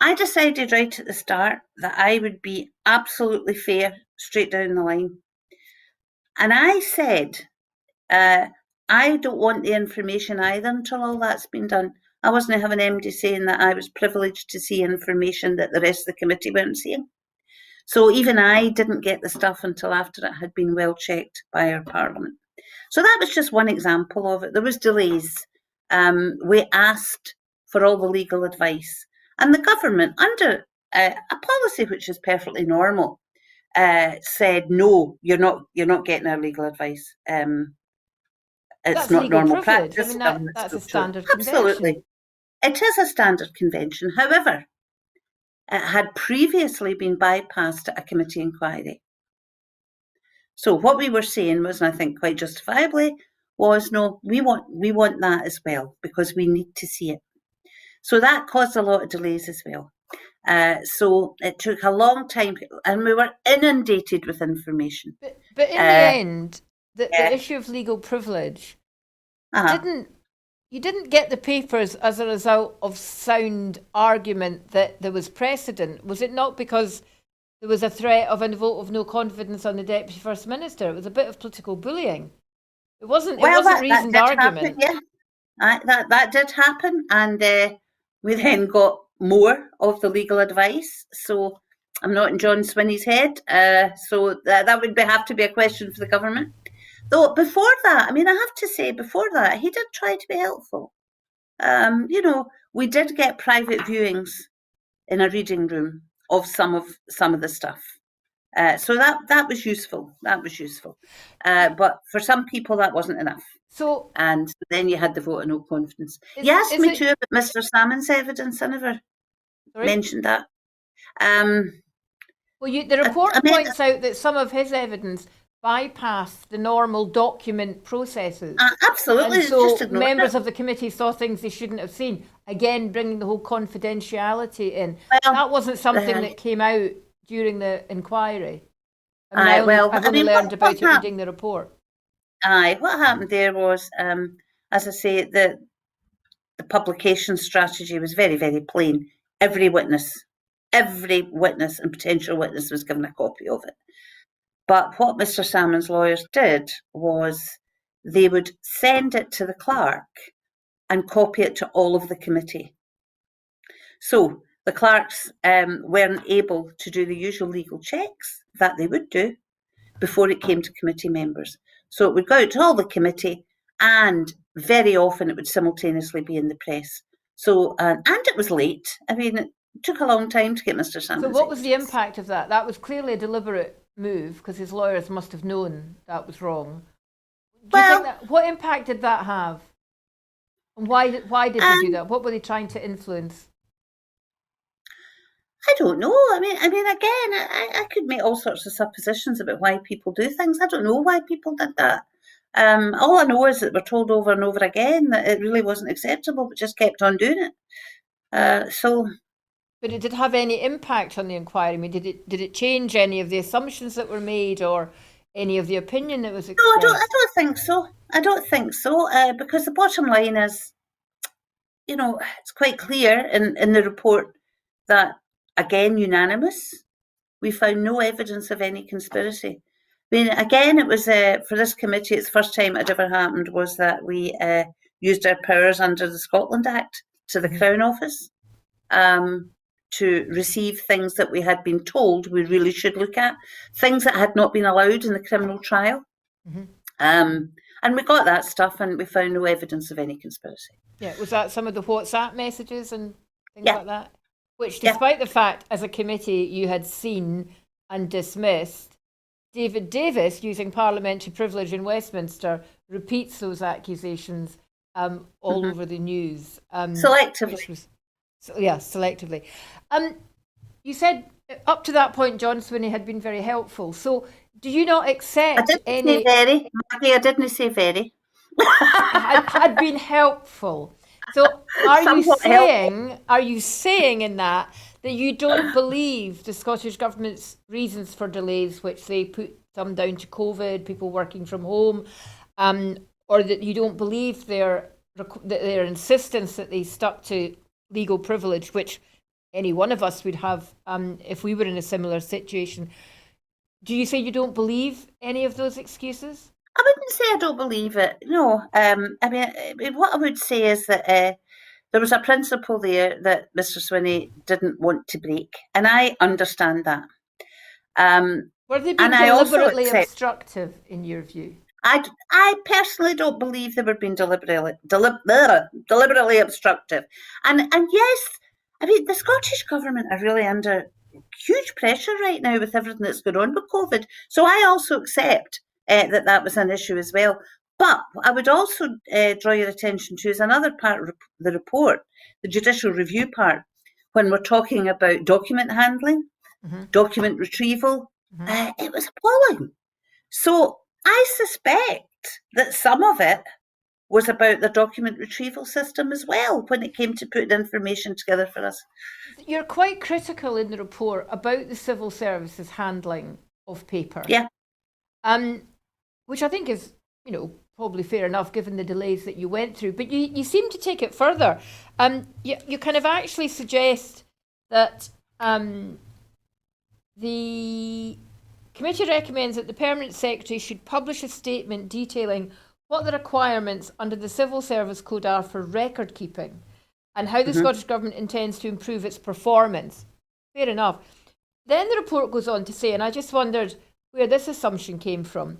I decided right at the start that I would be absolutely fair, straight down the line. And I said, I don't want the information either until all that's been done. I wasn't having MD saying that I was privileged to see information that the rest of the committee weren't seeing. So even I didn't get the stuff until after it had been well checked by our Parliament. So that was just one example of it. There was delays. We asked for all the legal advice, and the government, under a policy which is perfectly normal, said, no, you're not getting our legal advice. It's That's not legal normal privilege. practice. I mean, that's a standard convention. Absolutely. It is a standard convention. However, it had previously been bypassed at a committee inquiry. So what we were saying was, and I think quite justifiably, was no, we want that as well, because we need to see it. So that caused a lot of delays as well. So it took a long time, and we were inundated with information. But in the end, the issue of legal privilege you didn't get the papers as a result of sound argument that there was precedent. Was it not because there was a threat of a vote of no confidence on the Deputy First Minister? It was a bit of political bullying. It wasn't reasoned argument. Happen, yeah. That did happen, and we then got more of the legal advice. So I'm not in John Swinney's head. So that would have to be a question for the government. Though before that, I have to say, before that, he did try to be helpful. We did get private viewings in a reading room of some of the stuff. So that was useful. But for some people, that wasn't enough. And then you had the vote of no confidence. You asked me too about Mr. Salmond's evidence. I never mentioned that. The report points out that some of his evidence bypassed the normal document processes. Absolutely. And so members of the committee saw things they shouldn't have seen. Again, bringing the whole confidentiality in. Well, that wasn't something that came out during the inquiry. I've only learned about it reading the report. Aye, what happened there was, as I say, the publication strategy was very, very plain. Every witness and potential witness was given a copy of it. But what Mr. Salmon's lawyers did was they would send it to the clerk and copy it to all of the committee. So the clerks weren't able to do the usual legal checks that they would do before it came to committee members. So it would go out to all the committee, and very often it would simultaneously be in the press. So, and it was late. I mean, it took a long time to get Mr. Salmon. So what was the impact of that? That was clearly a deliberate move, because his lawyers must have known that was wrong. What impact did that have? And why did they do that? What were they trying to influence? I don't know. I mean, again, I could make all sorts of suppositions about why people do things. I don't know why people did that. All I know is that we're told over and over again that it really wasn't acceptable, but just kept on doing it. But it did have any impact on the inquiry? I mean, did it change any of the assumptions that were made, or any of the opinion that was expressed? No, I don't think so. I don't think so, because the bottom line is, it's quite clear in the report that, again, unanimous, we found no evidence of any conspiracy. I mean, again, it was for this committee, it's the first time it ever happened was that we used our powers under the Scotland Act to the Crown Office to receive things that we had been told we really should look at, things that had not been allowed in the criminal trial. And we got that stuff, and we found no evidence of any conspiracy. Yeah, was that some of the WhatsApp messages and things like that? Which, despite the fact, as a committee, you had seen and dismissed, David Davis, using parliamentary privilege in Westminster, repeats those accusations all over the news. Selectively. Selectively. You said up to that point, John Swinney had been very helpful. So do you not accept say very. Maggie, I didn't say very. had been helpful. So are you saying in that you don't believe the Scottish Government's reasons for delays, which they put some down to COVID, people working from home, or that you don't believe their insistence that they stuck to legal privilege, which any one of us would have if we were in a similar situation? Do you say you don't believe any of those excuses? I wouldn't say I don't believe it. No. I mean, what I would say is that there was a principle there that Mr. Swinney didn't want to break, and I understand that. Were they being deliberately obstructive, in your view? I personally don't believe they were being deliberately obstructive. And yes, I mean, the Scottish Government are really under huge pressure right now with everything that's going on with COVID. So I also accept that was an issue as well. But I would also draw your attention to is another part of the report, the judicial review part, when we're talking about document handling, document retrieval. It was appalling. So I suspect that some of it was about the document retrieval system as well when it came to putting information together for us. You're quite critical in the report about the civil service's handling of paper. Yeah. Which I think is, probably fair enough given the delays that you went through. But you seem to take it further. You kind of actually suggest that the committee recommends that the Permanent Secretary should publish a statement detailing what the requirements under the Civil Service Code are for record keeping and how the Scottish Government intends to improve its performance. Fair enough. Then the report goes on to say, and I just wondered where this assumption came from,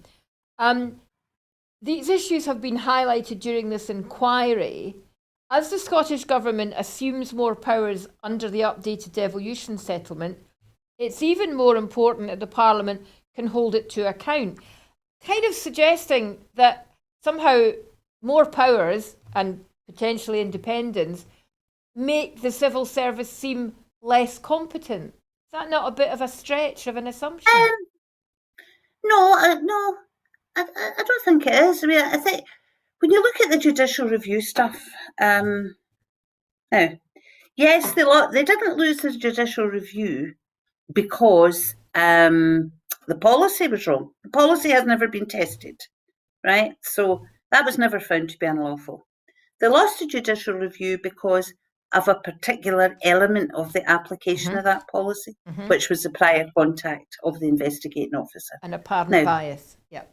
these issues have been highlighted during this inquiry. As the Scottish Government assumes more powers under the updated devolution settlement, it's even more important that the Parliament can hold it to account. Kind of suggesting that somehow more powers and potentially independence make the civil service seem less competent. Is that not a bit of a stretch of an assumption? No, I don't think it is. I mean, I think when you look at the judicial review stuff, now, yes, they didn't lose the judicial review because the policy was wrong. The policy has never been tested. right? So that was never found to be unlawful. They lost the judicial review because of a particular element of the application of that policy, which was the prior contact of the investigating officer. An apparent Now, bias. Yeah.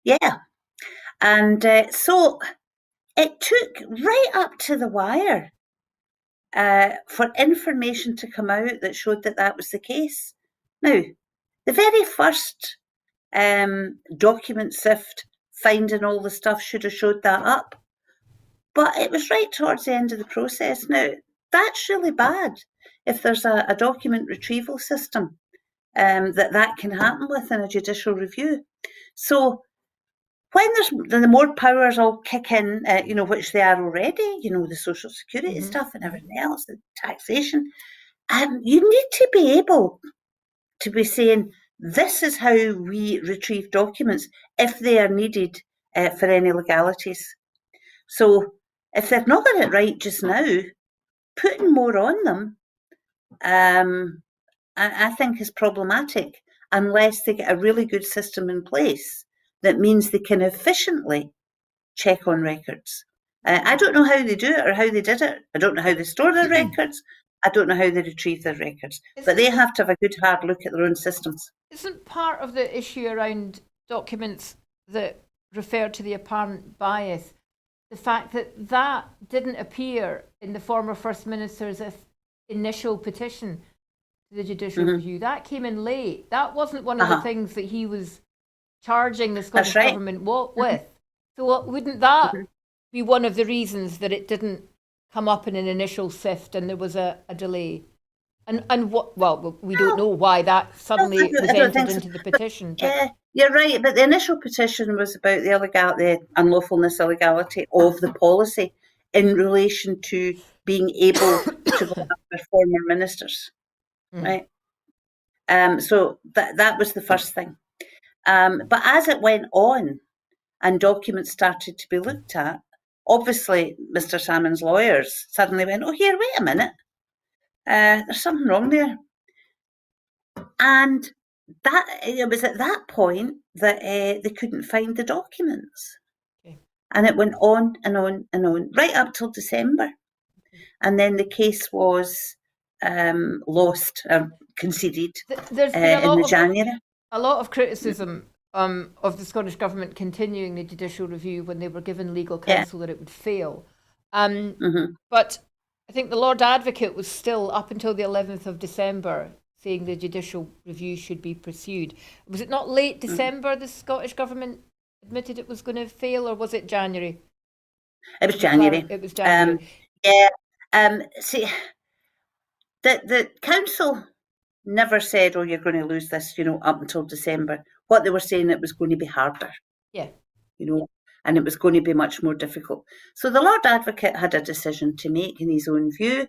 Yeah. And so it took right up to the wire for information to come out that showed that that was the case. Now, the very first document sift finding all the stuff should have showed that up. But it was right towards the end of the process. Now, that's really bad if there's a document retrieval system that can happen within a judicial review. So when the more powers all kick in, which they are already, the social security stuff and everything else, the taxation, you need to be able to be saying, this is how we retrieve documents if they are needed for any legalities. So if they've not got it right just now, putting more on them, I think is problematic unless they get a really good system in place that means they can efficiently check on records. I don't know how they do it or how they did it. I don't know how they store their records. I don't know how they retrieve their records. But they have to have a good hard look at their own systems. Isn't part of the issue around documents that refer to the apparent bias the fact that that didn't appear in the former First Minister's initial petition to the judicial review? That came in late. That wasn't one of the things that he was charging the Scottish government with. So wouldn't that be one of the reasons that it didn't come up in an initial sift and there was a delay? And what? Well, we don't know why that suddenly was entered into the petition. Yeah, you're right. But the initial petition was about the unlawfulness, illegality of the policy in relation to being able to go after former ministers, right? So that was the first thing. But as it went on and documents started to be looked at, obviously Mr. Salmon's lawyers suddenly went, oh, here, wait a minute. There's something wrong there. And it was at that point that they couldn't find the documents. Okay. And it went on and on and on, right up till December. And then the case was lost, conceded in January. A lot of criticism of the Scottish Government continuing the judicial review when they were given legal counsel that it would fail. But I think the Lord Advocate was still, up until the 11th of December, saying the judicial review should be pursued. Was it not late December the Scottish Government admitted it was going to fail, or was it January? It was January. It was January. See, the council never said, oh, you're going to lose this, up until December. What they were saying, it was going to be harder. Yeah. And it was going to be much more difficult. So the Lord Advocate had a decision to make in his own view.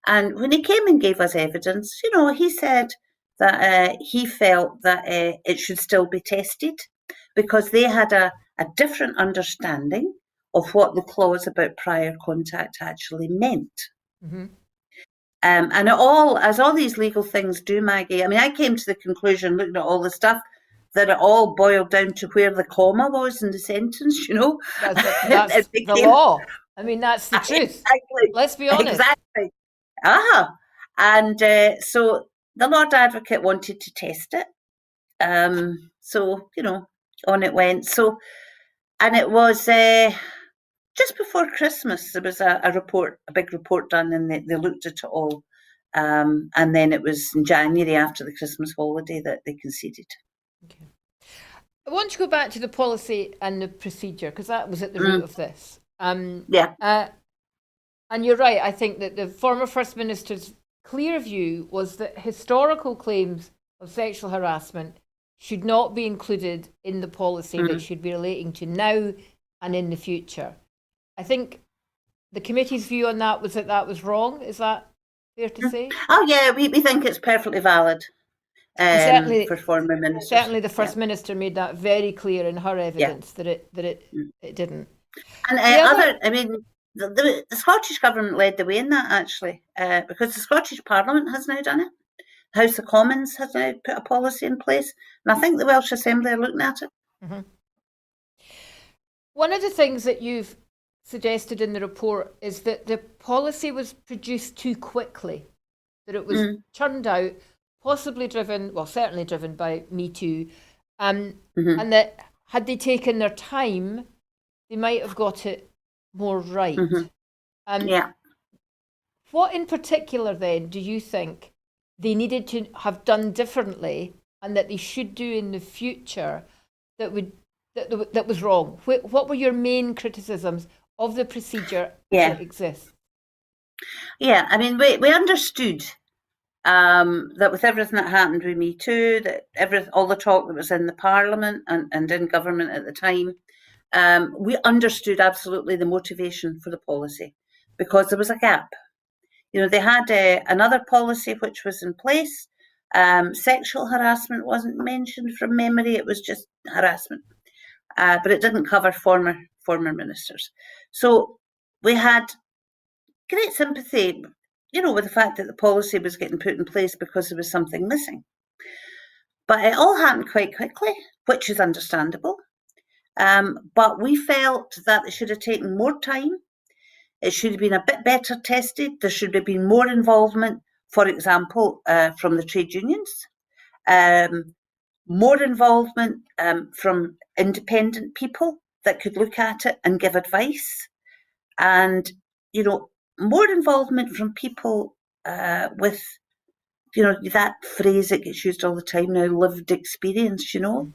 And when he came and gave us evidence, he said that he felt that it should still be tested because they had a different understanding of what the clause about prior contact actually meant. And as all these legal things do, Maggie, I mean, I came to the conclusion, looking at all the stuff, that it all boiled down to where the comma was in the sentence, That's the law. I mean, that's the truth. Exactly. Let's be honest. Exactly. And so the Lord Advocate wanted to test it. So, on it went. So, and it was just before Christmas, there was a big report done, and they looked at it all. And then it was in January after the Christmas holiday that they conceded. Okay. I want to go back to the policy and the procedure, because that was at the root of this. And you're right. I think that the former First Minister's clear view was that historical claims of sexual harassment should not be included in the policy that should be relating to now and in the future. I think the committee's view on that was that that was wrong. Is that fair to say? Oh, yeah, we think it's perfectly valid. For former ministers. Certainly the First Minister made that very clear in her evidence that it didn't. And the Scottish Government led the way in that, actually, because the Scottish Parliament has now done it. The House of Commons has now put a policy in place, and I think the Welsh Assembly are looking at it. One of the things that you've suggested in the report is that the policy was produced too quickly, that it was churned out, possibly driven, well, certainly driven by Me Too, and that had they taken their time, they might have got it more right. Yeah. What in particular then do you think they needed to have done differently and that they should do in the future that was wrong? What were your main criticisms of the procedure as it exists? Yeah, I mean, we understood that with everything that happened with Me Too, that all the talk that was in the Parliament and in government at the time, we understood absolutely the motivation for the policy because there was a gap. You know, they had another policy which was in place. Sexual harassment wasn't mentioned from memory. It was just harassment, but it didn't cover former ministers. So we had great sympathy, you know, with the fact that the policy was getting put in place because there was something missing. But it all happened quite quickly, which is understandable. But we felt that it should have taken more time. It should have been a bit better tested. There should have been more involvement, for example, from the trade unions, more involvement from independent people that could look at it and give advice, and, you know, more involvement from people with, you know, that phrase that gets used all the time now, lived experience, you know.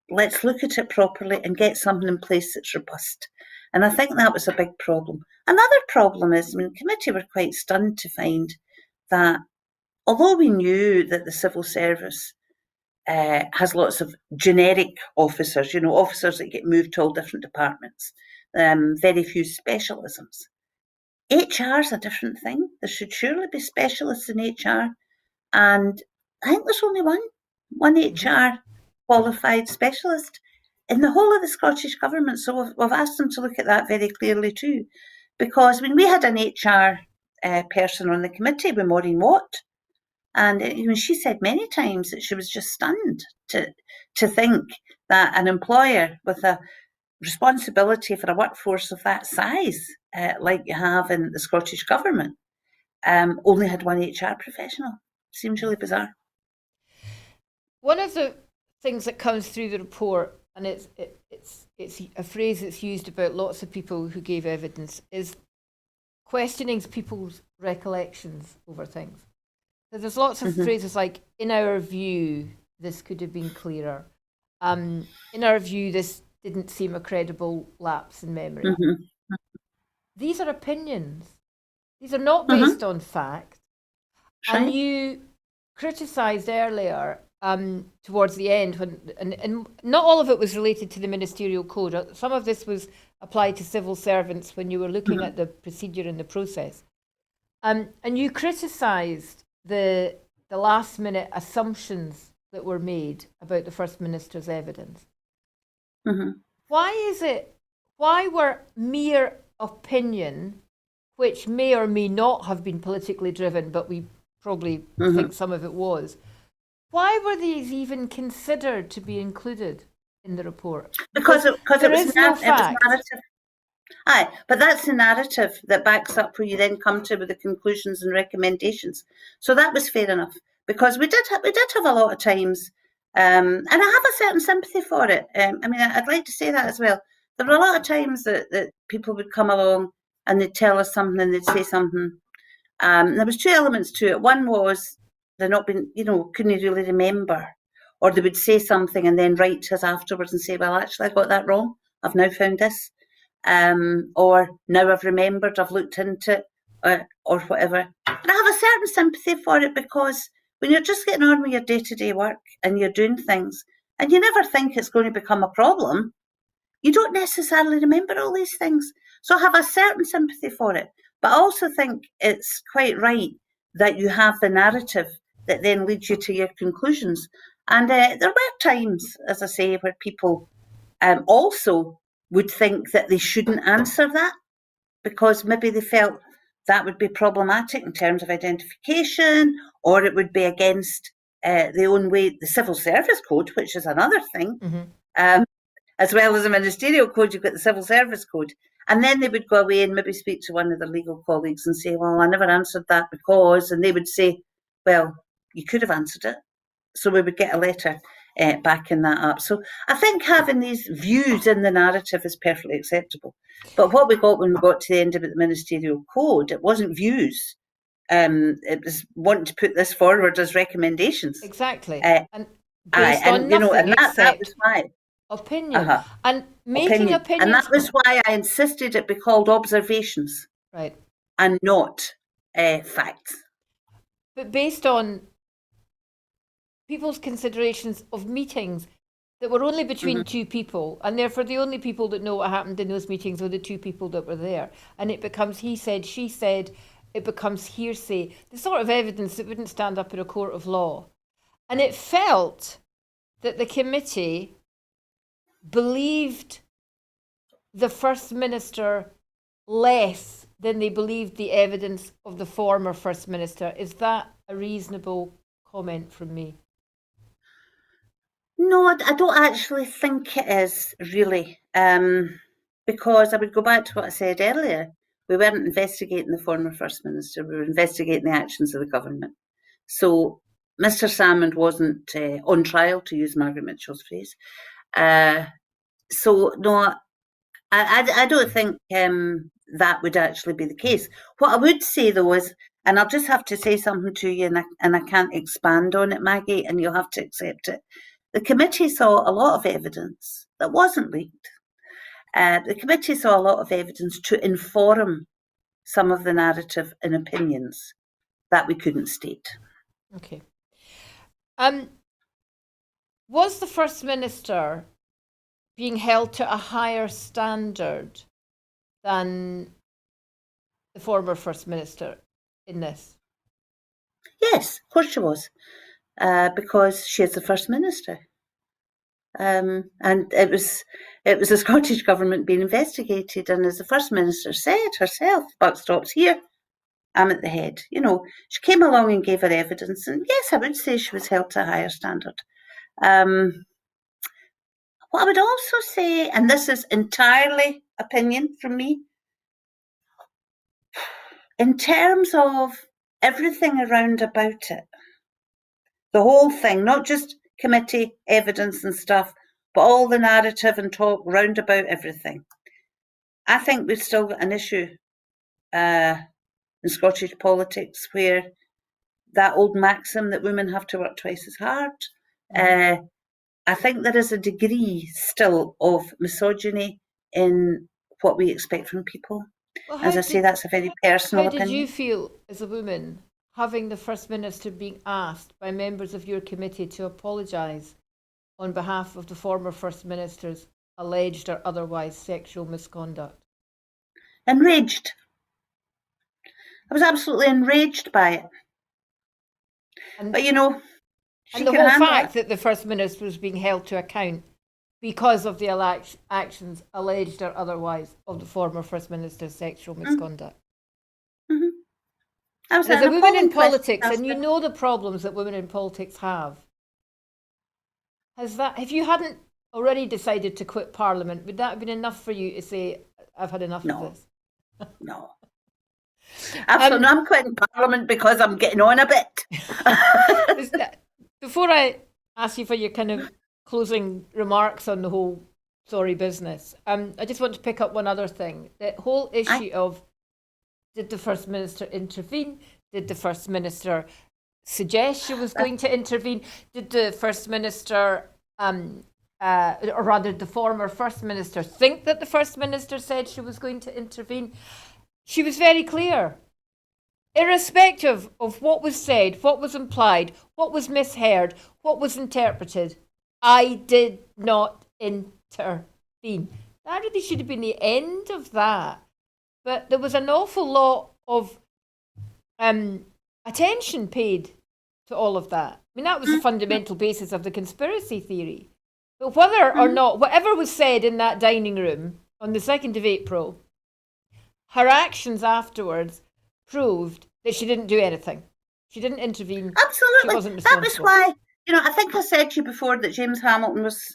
Let's look at it properly and get something in place that's robust. And I think that was a big problem. Another problem is, I mean, the committee were quite stunned to find that although we knew that the civil service has lots of generic officers, you know, officers that get moved to all different departments, very few specialisms. HR is a different thing. There should surely be specialists in HR. And I think there's only one HR qualified specialist in the whole of the Scottish Government. So we've asked them to look at that very clearly too. Because when we had an HR person on the committee with Maureen Watt, and you know, she said many times that she was just stunned to think that an employer with a responsibility for a workforce of that size, like you have in the Scottish Government, only had one HR professional. Seems really bizarre. One of the things that comes through the report, and it's a phrase that's used about lots of people who gave evidence, is questioning people's recollections over things. So there's lots of phrases like, in our view, this could have been clearer. In our view, this didn't seem a credible lapse in memory. These are opinions. These are not based on fact. Right. And you criticised earlier, towards the end, and not all of it was related to the ministerial code. Some of this was applied to civil servants when you were looking at the procedure and the process. And you criticised the last minute assumptions that were made about the First Minister's evidence. Why were mere opinion, which may or may not have been politically driven, but we probably think some of it was, why were these even considered to be included in the report? Because it was fact. narrative. Aye, but that's the narrative that backs up where you then come to with the conclusions and recommendations. So that was fair enough, because we did have a lot of times, and I have a certain sympathy for it. I mean, I'd like to say that as well. There were a lot of times that people would come along and they'd tell us something and they'd say something. There was two elements to it. One was they're not been, you know, couldn't really remember, or they would say something and then write to us afterwards and say, well, actually, I got that wrong. I've now found this. Or now I've remembered, I've looked into it, or whatever. And I have a certain sympathy for it, because when you're just getting on with your day-to-day work and you're doing things and you never think it's going to become a problem, you don't necessarily remember all these things. So I have a certain sympathy for it, but I also think it's quite right that you have the narrative that then leads you to your conclusions. And there were times, as I say, where people also would think that they shouldn't answer that, because maybe they felt that would be problematic in terms of identification, or it would be against the own way, the civil service code, which is another thing. as well as the ministerial code, you've got the civil service code. And then they would go away and maybe speak to one of their legal colleagues and say, well, I never answered that because, and they would say, well, you could have answered it. So we would get a letter backing that up. So I think having these views in the narrative is perfectly acceptable. But what we got when we got to the end of the ministerial code, it wasn't views. It was wanting to put this forward as recommendations. Exactly. And based on you know, nothing and that except was why. opinion. And making opinions. And that was why I insisted it be called observations. Right. And not facts. But based on people's considerations of meetings that were only between two people, and therefore the only people that know what happened in those meetings were the two people that were there. And it becomes he said, she said, it becomes hearsay, the sort of evidence that wouldn't stand up in a court of law. And it felt that the committee believed the First Minister less than they believed the evidence of the former First Minister. Is that a reasonable comment from me? No, I don't actually think it is, really, because I would go back to what I said earlier. We weren't investigating the former First Minister, we were investigating the actions of the government. So Mr Salmond wasn't on trial, to use Margaret Mitchell's phrase. So no, I don't think that would actually be the case. What I would say, though, is, and I'll just have to say something to you, and I can't expand on it, Maggie, and you'll have to accept it. The committee saw a lot of evidence that wasn't leaked. The committee saw a lot of evidence to inform some of the narrative and opinions that we couldn't state. Okay. Was the First Minister being held to a higher standard than the former First Minister in this? Yes, of course she was, because she is the First Minister. And it was the Scottish Government being investigated, and as the First Minister said herself, buck stops here, I'm at the head. You know, she came along and gave her evidence, and yes, I would say she was held to a higher standard. What I would also say, and this is entirely opinion from me, in terms of everything around about it, the whole thing, not just committee evidence and stuff, but all the narrative and talk round about everything, I think we've still got an issue in Scottish politics where that old maxim that women have to work twice as hard, I think there is a degree still of misogyny in what we expect from people. Well, as I say, that's a very personal opinion. How did you feel as a woman having the First Minister being asked by members of your committee to apologise on behalf of the former First Minister's alleged or otherwise sexual misconduct? Enraged. I was absolutely enraged by it. But you know, and the whole fact that the First Minister was being held to account because of the actions, alleged or otherwise, of the former First Minister's sexual misconduct. Mm-hmm. As a woman in politics, and you know the problems that women in politics have, if you hadn't already decided to quit Parliament, would that have been enough for you to say, I've had enough of this? No. Absolutely. I'm quitting Parliament because I'm getting on a bit. Before I ask you for your kind of closing remarks on the whole sorry business, I just want to pick up one other thing. The whole issue of, did the First Minister intervene? Did the First Minister suggest she was going to intervene? Did the First Minister, or rather the former First Minister, think that the First Minister said she was going to intervene? She was very clear. Irrespective of what was said, what was implied, what was misheard, what was interpreted, I did not intervene. That really should have been the end of that. But there was an awful lot of attention paid to all of that. I mean, that was the fundamental basis of the conspiracy theory. But whether or not, whatever was said in that dining room on the 2nd of April, her actions afterwards proved that she didn't do anything. She didn't intervene. Absolutely. She wasn't responsible. You know, I think I said to you before that James Hamilton was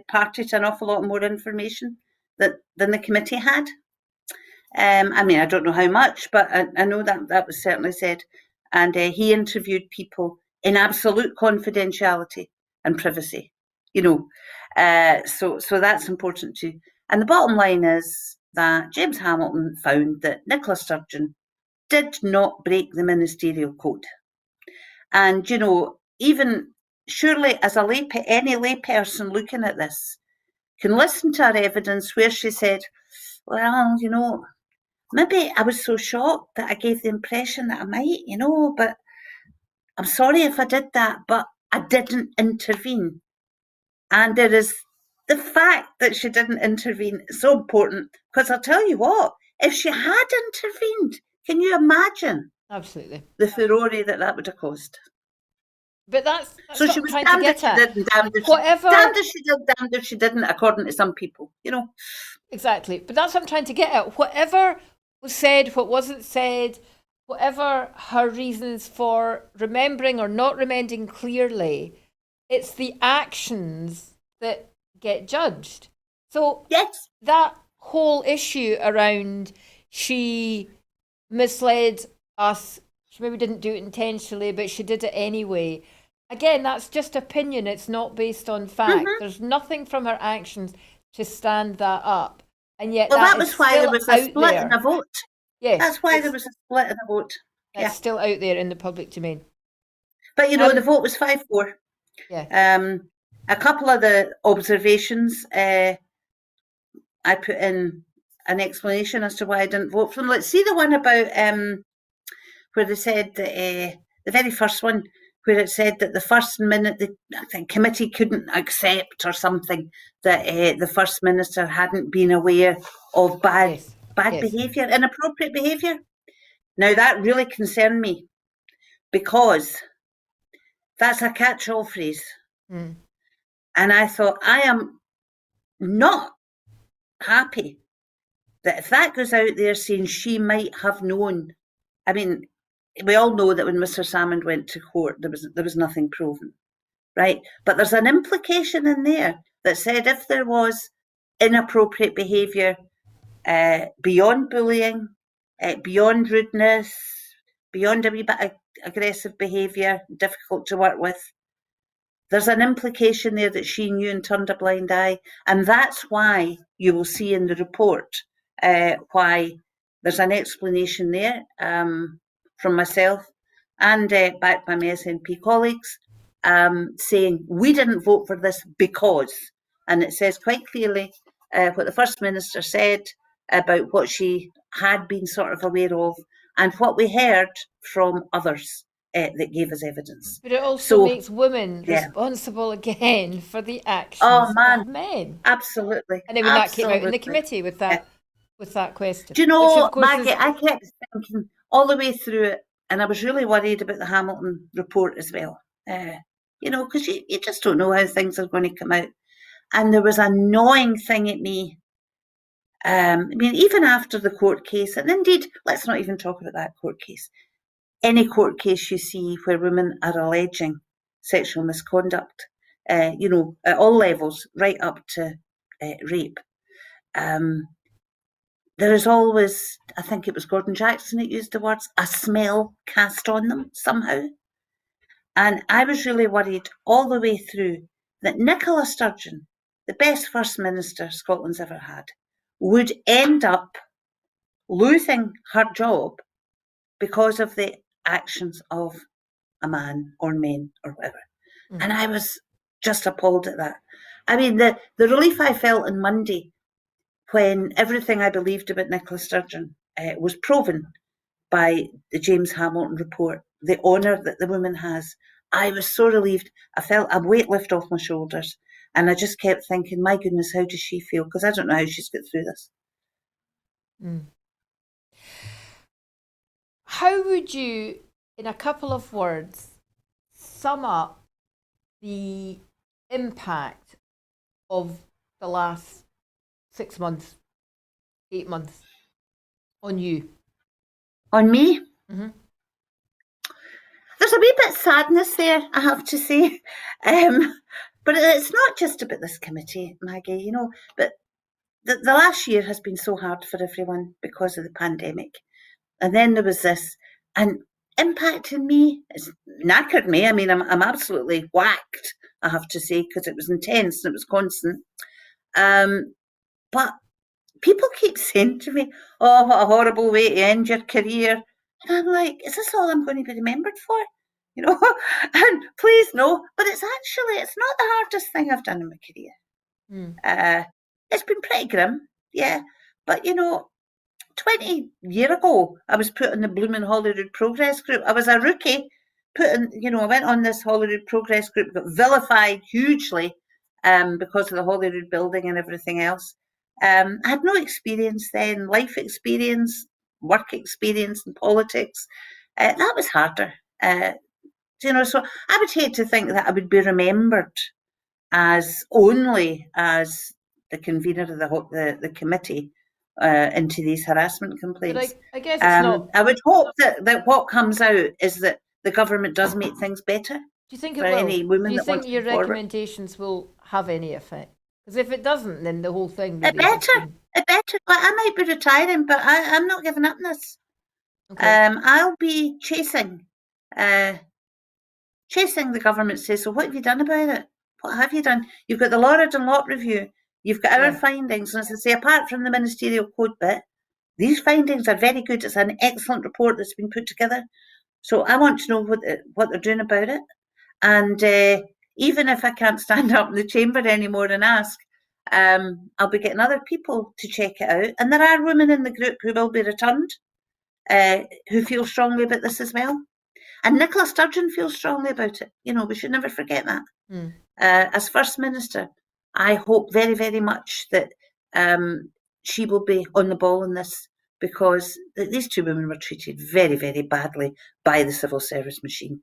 party to an awful lot more information than the committee had. I mean, I don't know how much, but I know that was certainly said. And he interviewed people in absolute confidentiality and privacy, you know. So that's important too. And the bottom line is that James Hamilton found that Nicola Sturgeon did not break the ministerial code. And, you know, even surely as any layperson looking at this can listen to her evidence where she said, well, you know, maybe I was so shocked that I gave the impression that I might, you know, but I'm sorry if I did that, but I didn't intervene. And there is the fact that she didn't intervene is so important, because I'll tell you what, if she had intervened, can you imagine Absolutely. the furore that would have caused? But that's So what she I'm was trying damned to if get she at. did and damned if Whatever. damned if she did, damned if she didn't, according to some people, you know. Exactly. But that's what I'm trying to get at. Whatever was said, what wasn't said, whatever her reasons for remembering or not remembering clearly, it's the actions that get judged. So Yes. that whole issue around she misled us, she maybe didn't do it intentionally, but she did it anyway. Again, that's just opinion. It's not based on fact. There's nothing from her actions to stand that up. And yet Well, that is was why still there was a out split there. in a vote. Yes. That's why there was a split in a vote. That's Yeah. still out there in the public domain. But, you know, the vote was 5-4. Yeah. A couple of the observations, I put in an explanation as to why I didn't vote for them. Let's see the one about where they said that, the very first one, where it said that the first minute the committee couldn't accept or something that the First Minister hadn't been aware of bad behaviour, inappropriate behaviour. Now that really concerned me, because that's a catch-all phrase. Mm. And I thought, I am not happy that if that goes out there saying she might have known, I mean, we all know that when Mr. Salmond went to court, there was nothing proven, right? But there's an implication in there that said if there was inappropriate behaviour, beyond bullying, beyond rudeness, beyond a wee bit aggressive behaviour, difficult to work with, there's an implication there that she knew and turned a blind eye. And that's why you will see in the report why there's an explanation there from myself and backed by my SNP colleagues, saying we didn't vote for this because, and it says quite clearly what the First Minister said about what she had been sort of aware of and what we heard from others that gave us evidence. But it also makes women yeah. responsible again for the actions of men. Absolutely. And I mean, that came out in the committee with that question. Do you know, Maggie, is... I kept thinking all the way through it, and I was really worried about the Hamilton report as well. You know, because you just don't know how things are going to come out. And there was a gnawing thing at me. I mean, even after the court case, and indeed, let's not even talk about that court case. Any court case you see where women are alleging sexual misconduct, you know, at all levels, right up to rape, there is always, I think it was Gordon Jackson that used the words, a smell cast on them somehow. And I was really worried all the way through that Nicola Sturgeon, the best First Minister Scotland's ever had, would end up losing her job because of the actions of a man or men or whatever. And I was just appalled at that. I mean, the relief I felt on Monday when everything I believed about Nicola Sturgeon was proven by the James Hamilton report, the honour that the woman has, I was so relieved. I felt a weight lift off my shoulders. And I just kept thinking, my goodness, how does she feel? Because I don't know how she's got through this. How would you, in a couple of words, sum up the impact of the last 6 months, 8 months on you? On me? Mm-hmm. There's a wee bit sadness there, I have to say. But it's not just about this committee, Maggie, but the last year has been so hard for everyone because of the pandemic. And then there was this, and impacting me, it's knackered me. I mean, I'm absolutely whacked, I have to say, because it was intense and it was constant. But people keep saying to me, "Oh, what a horrible way to end your career." And I'm like, is this all I'm going to be remembered for? And please no. But it's not the hardest thing I've done in my career. It's been pretty grim, yeah. But 20 years ago, I was put in the blooming Holyrood Progress Group. I was a rookie, I went on this Holyrood Progress Group, got vilified hugely because of the Holyrood building and everything else. I had no experience then, life experience, work experience in politics. That was harder. So I would hate to think that I would be remembered as only as the convener of the committee into these harassment complaints. But I guess it's not. I would hope that what comes out is that the government does make things better. Do you think it for will? any women Do you that think want to your come forward. recommendations will have any effect? Because if it doesn't, then the whole thing really It better. Like, I might be retiring, but I'm not giving up this. Okay. I'll be chasing the government to say, so what have you done about it? What have you done? You've got the Laura Dunlop review. You've got our findings. And as I say, apart from the ministerial code bit, these findings are very good. It's an excellent report that's been put together. So I want to know what they're doing about it. And even if I can't stand up in the chamber anymore and ask, I'll be getting other people to check it out. And there are women in the group who will be returned, who feel strongly about this as well. And Nicola Sturgeon feels strongly about it. We should never forget that. As First Minister, I hope very, very much that she will be on the ball in this, because these two women were treated very, very badly by the civil service machine.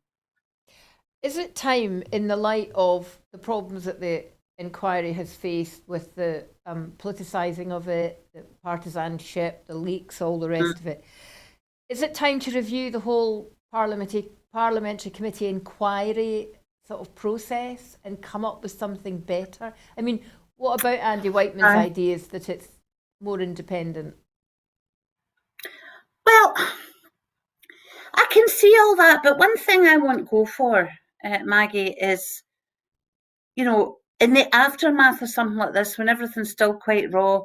Is it time, in the light of the problems that the inquiry has faced with the politicising of it, the partisanship, the leaks, all the rest of it, is it time to review the whole parliamentary committee inquiry sort of process and come up with something better? I mean, what about Andy Whiteman's ideas that it's more independent? Well, I can see all that, but one thing I won't go for, Maggie, is, in the aftermath of something like this, when everything's still quite raw,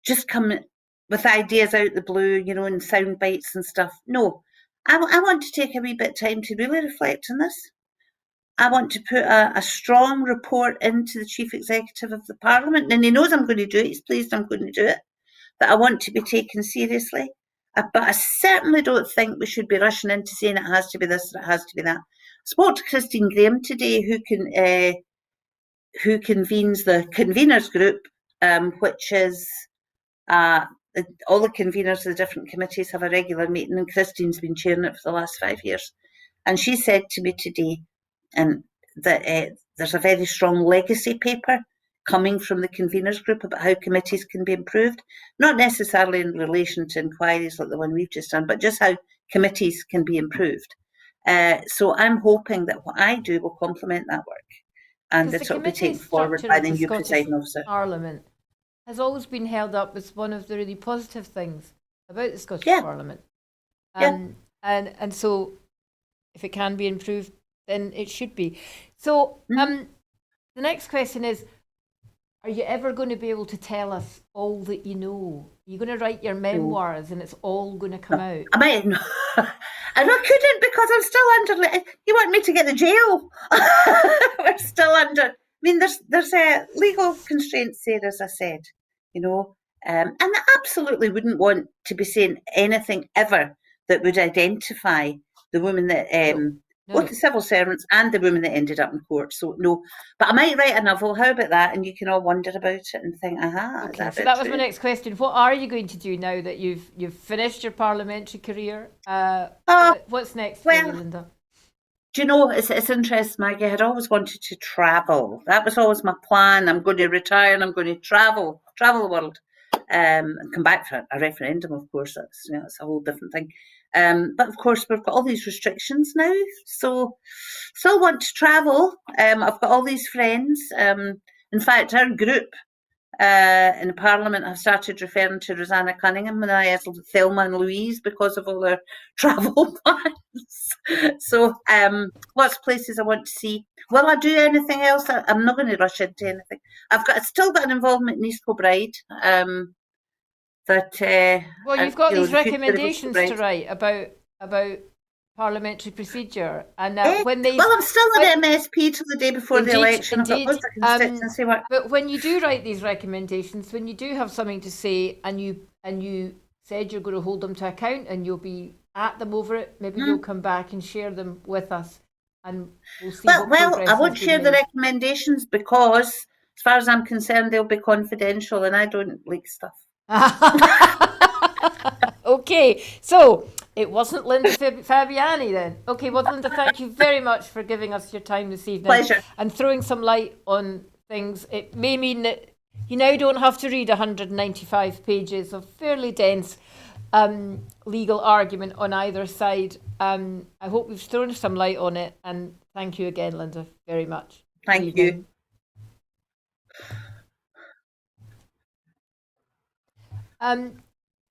just come with ideas out the blue, and sound bites and stuff. No, I want to take a wee bit of time to really reflect on this. I want to put a strong report into the Chief Executive of the Parliament, and he knows I'm going to do it. He's pleased I'm going to do it. That I want to be taken seriously. But I certainly don't think we should be rushing into saying it has to be this or it has to be that. I spoke to Christine Graham today, who convenes the conveners group, which is all the conveners of the different committees have a regular meeting, and Christine's been chairing it for the last 5 years. And she said to me today that there's a very strong legacy paper coming from the conveners group about how committees can be improved, not necessarily in relation to inquiries like the one we've just done, but just how committees can be improved. So I'm hoping that what I do will complement that work, and that it will be taken forward by the new presiding officer. Parliament has always been held up as one of the really positive things about the Scottish Parliament. And so if it can be improved, then it should be. So the next question is, are you ever going to be able to tell us all that you know? Are you going to write your memoirs and it's all going to come out? I might not. And I couldn't, because I'm still under. You want me to get the jail? We're still under. I mean, there's legal constraints there, as I said, and I absolutely wouldn't want to be saying anything ever that would identify the woman that both the civil servants and the women that ended up in court. So no, but I might write a novel. How about that? And you can all wonder about it and think, aha. Okay, so that was my next question. What are you going to do now that you've finished your parliamentary career? What's next for you, Linda? Do you know, it's interesting, Maggie. I had always wanted to travel. That was always my plan. I'm going to retire and I'm going to travel the world, and come back for a referendum, of course. That's a whole different thing. But of course, we've got all these restrictions now. So, still want to travel. I've got all these friends. In fact, our group in Parliament have started referring to Rosanna Cunningham and I as Thelma and Louise because of all their travel plans. So, lots of places I want to see. Will I do anything else? I'm not going to rush into anything. I've still got an involvement in East Kilbride. Well, you've got these the future of East recommendations Kilbride. to write about parliamentary procedure, and when they Well, I'm still at MSP till the day before the Indeed, election. I've got indeed. loads of constituency work. But when you do write these recommendations, when you do have something to say, and you said you're going to hold them to account, and you'll be at them over it, maybe you'll come back and share them with us, and we'll see. Well, what progress I has won't been share the made. recommendations because, as far as I'm concerned, they'll be confidential, and I don't leak stuff. Okay, so it wasn't Linda Fabiani then. Okay, well, Linda, thank you very much for giving us your time this evening. Pleasure. And throwing some light on things. It may mean that you now don't have to read 195 pages of fairly dense legal argument on either side. I hope we've thrown some light on it, and thank you again, Linda, very much. Thank you.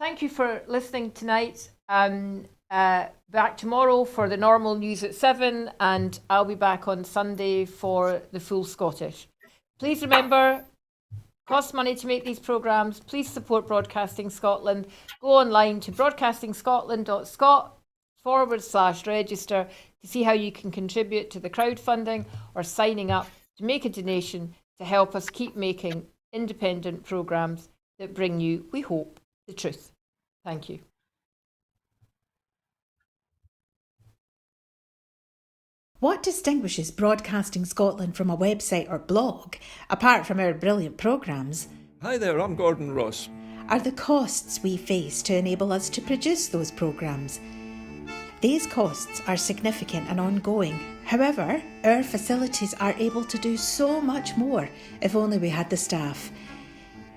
Thank you for listening tonight. Back tomorrow for the normal news at 7, and I'll be back on Sunday for the full Scottish. Please remember, costs money to make these programmes. Please support Broadcasting Scotland. Go online to broadcastingscotland.scot/register to see how you can contribute to the crowdfunding or signing up to make a donation to help us keep making independent programmes that bring you, we hope, the truth. Thank you. What distinguishes Broadcasting Scotland from a website or blog, apart from our brilliant programmes, Hi there, I'm Gordon Ross. are the costs we face to enable us to produce those programmes. These costs are significant and ongoing. However, our facilities are able to do so much more if only we had the staff.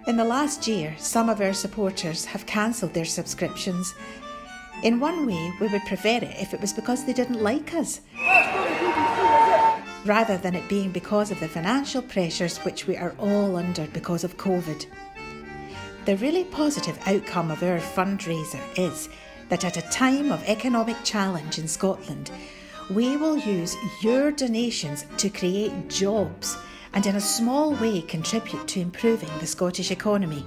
In the last year, some of our supporters have cancelled their subscriptions. In one way, we would prefer it if it was because they didn't like us, rather than it being because of the financial pressures which we are all under because of COVID. The really positive outcome of our fundraiser is that at a time of economic challenge in Scotland, we will use your donations to create jobs and in a small way contribute to improving the Scottish economy.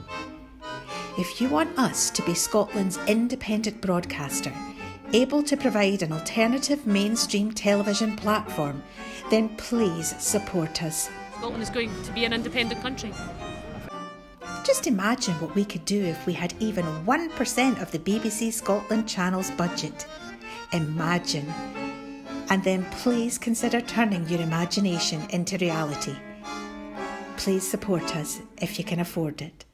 If you want us to be Scotland's independent broadcaster, able to provide an alternative mainstream television platform, then please support us. Scotland is going to be an independent country. Just imagine what we could do if we had even 1% of the BBC Scotland channel's budget. Imagine. And then please consider turning your imagination into reality. Please support us if you can afford it.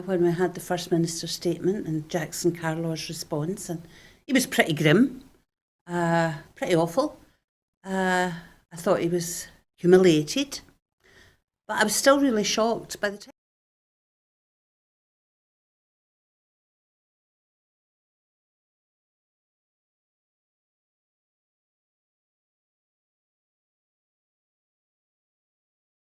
When we had the First Minister's statement and Jackson Carlaw's response, and he was pretty grim, pretty awful. I thought he was humiliated, but I was still really shocked by the time.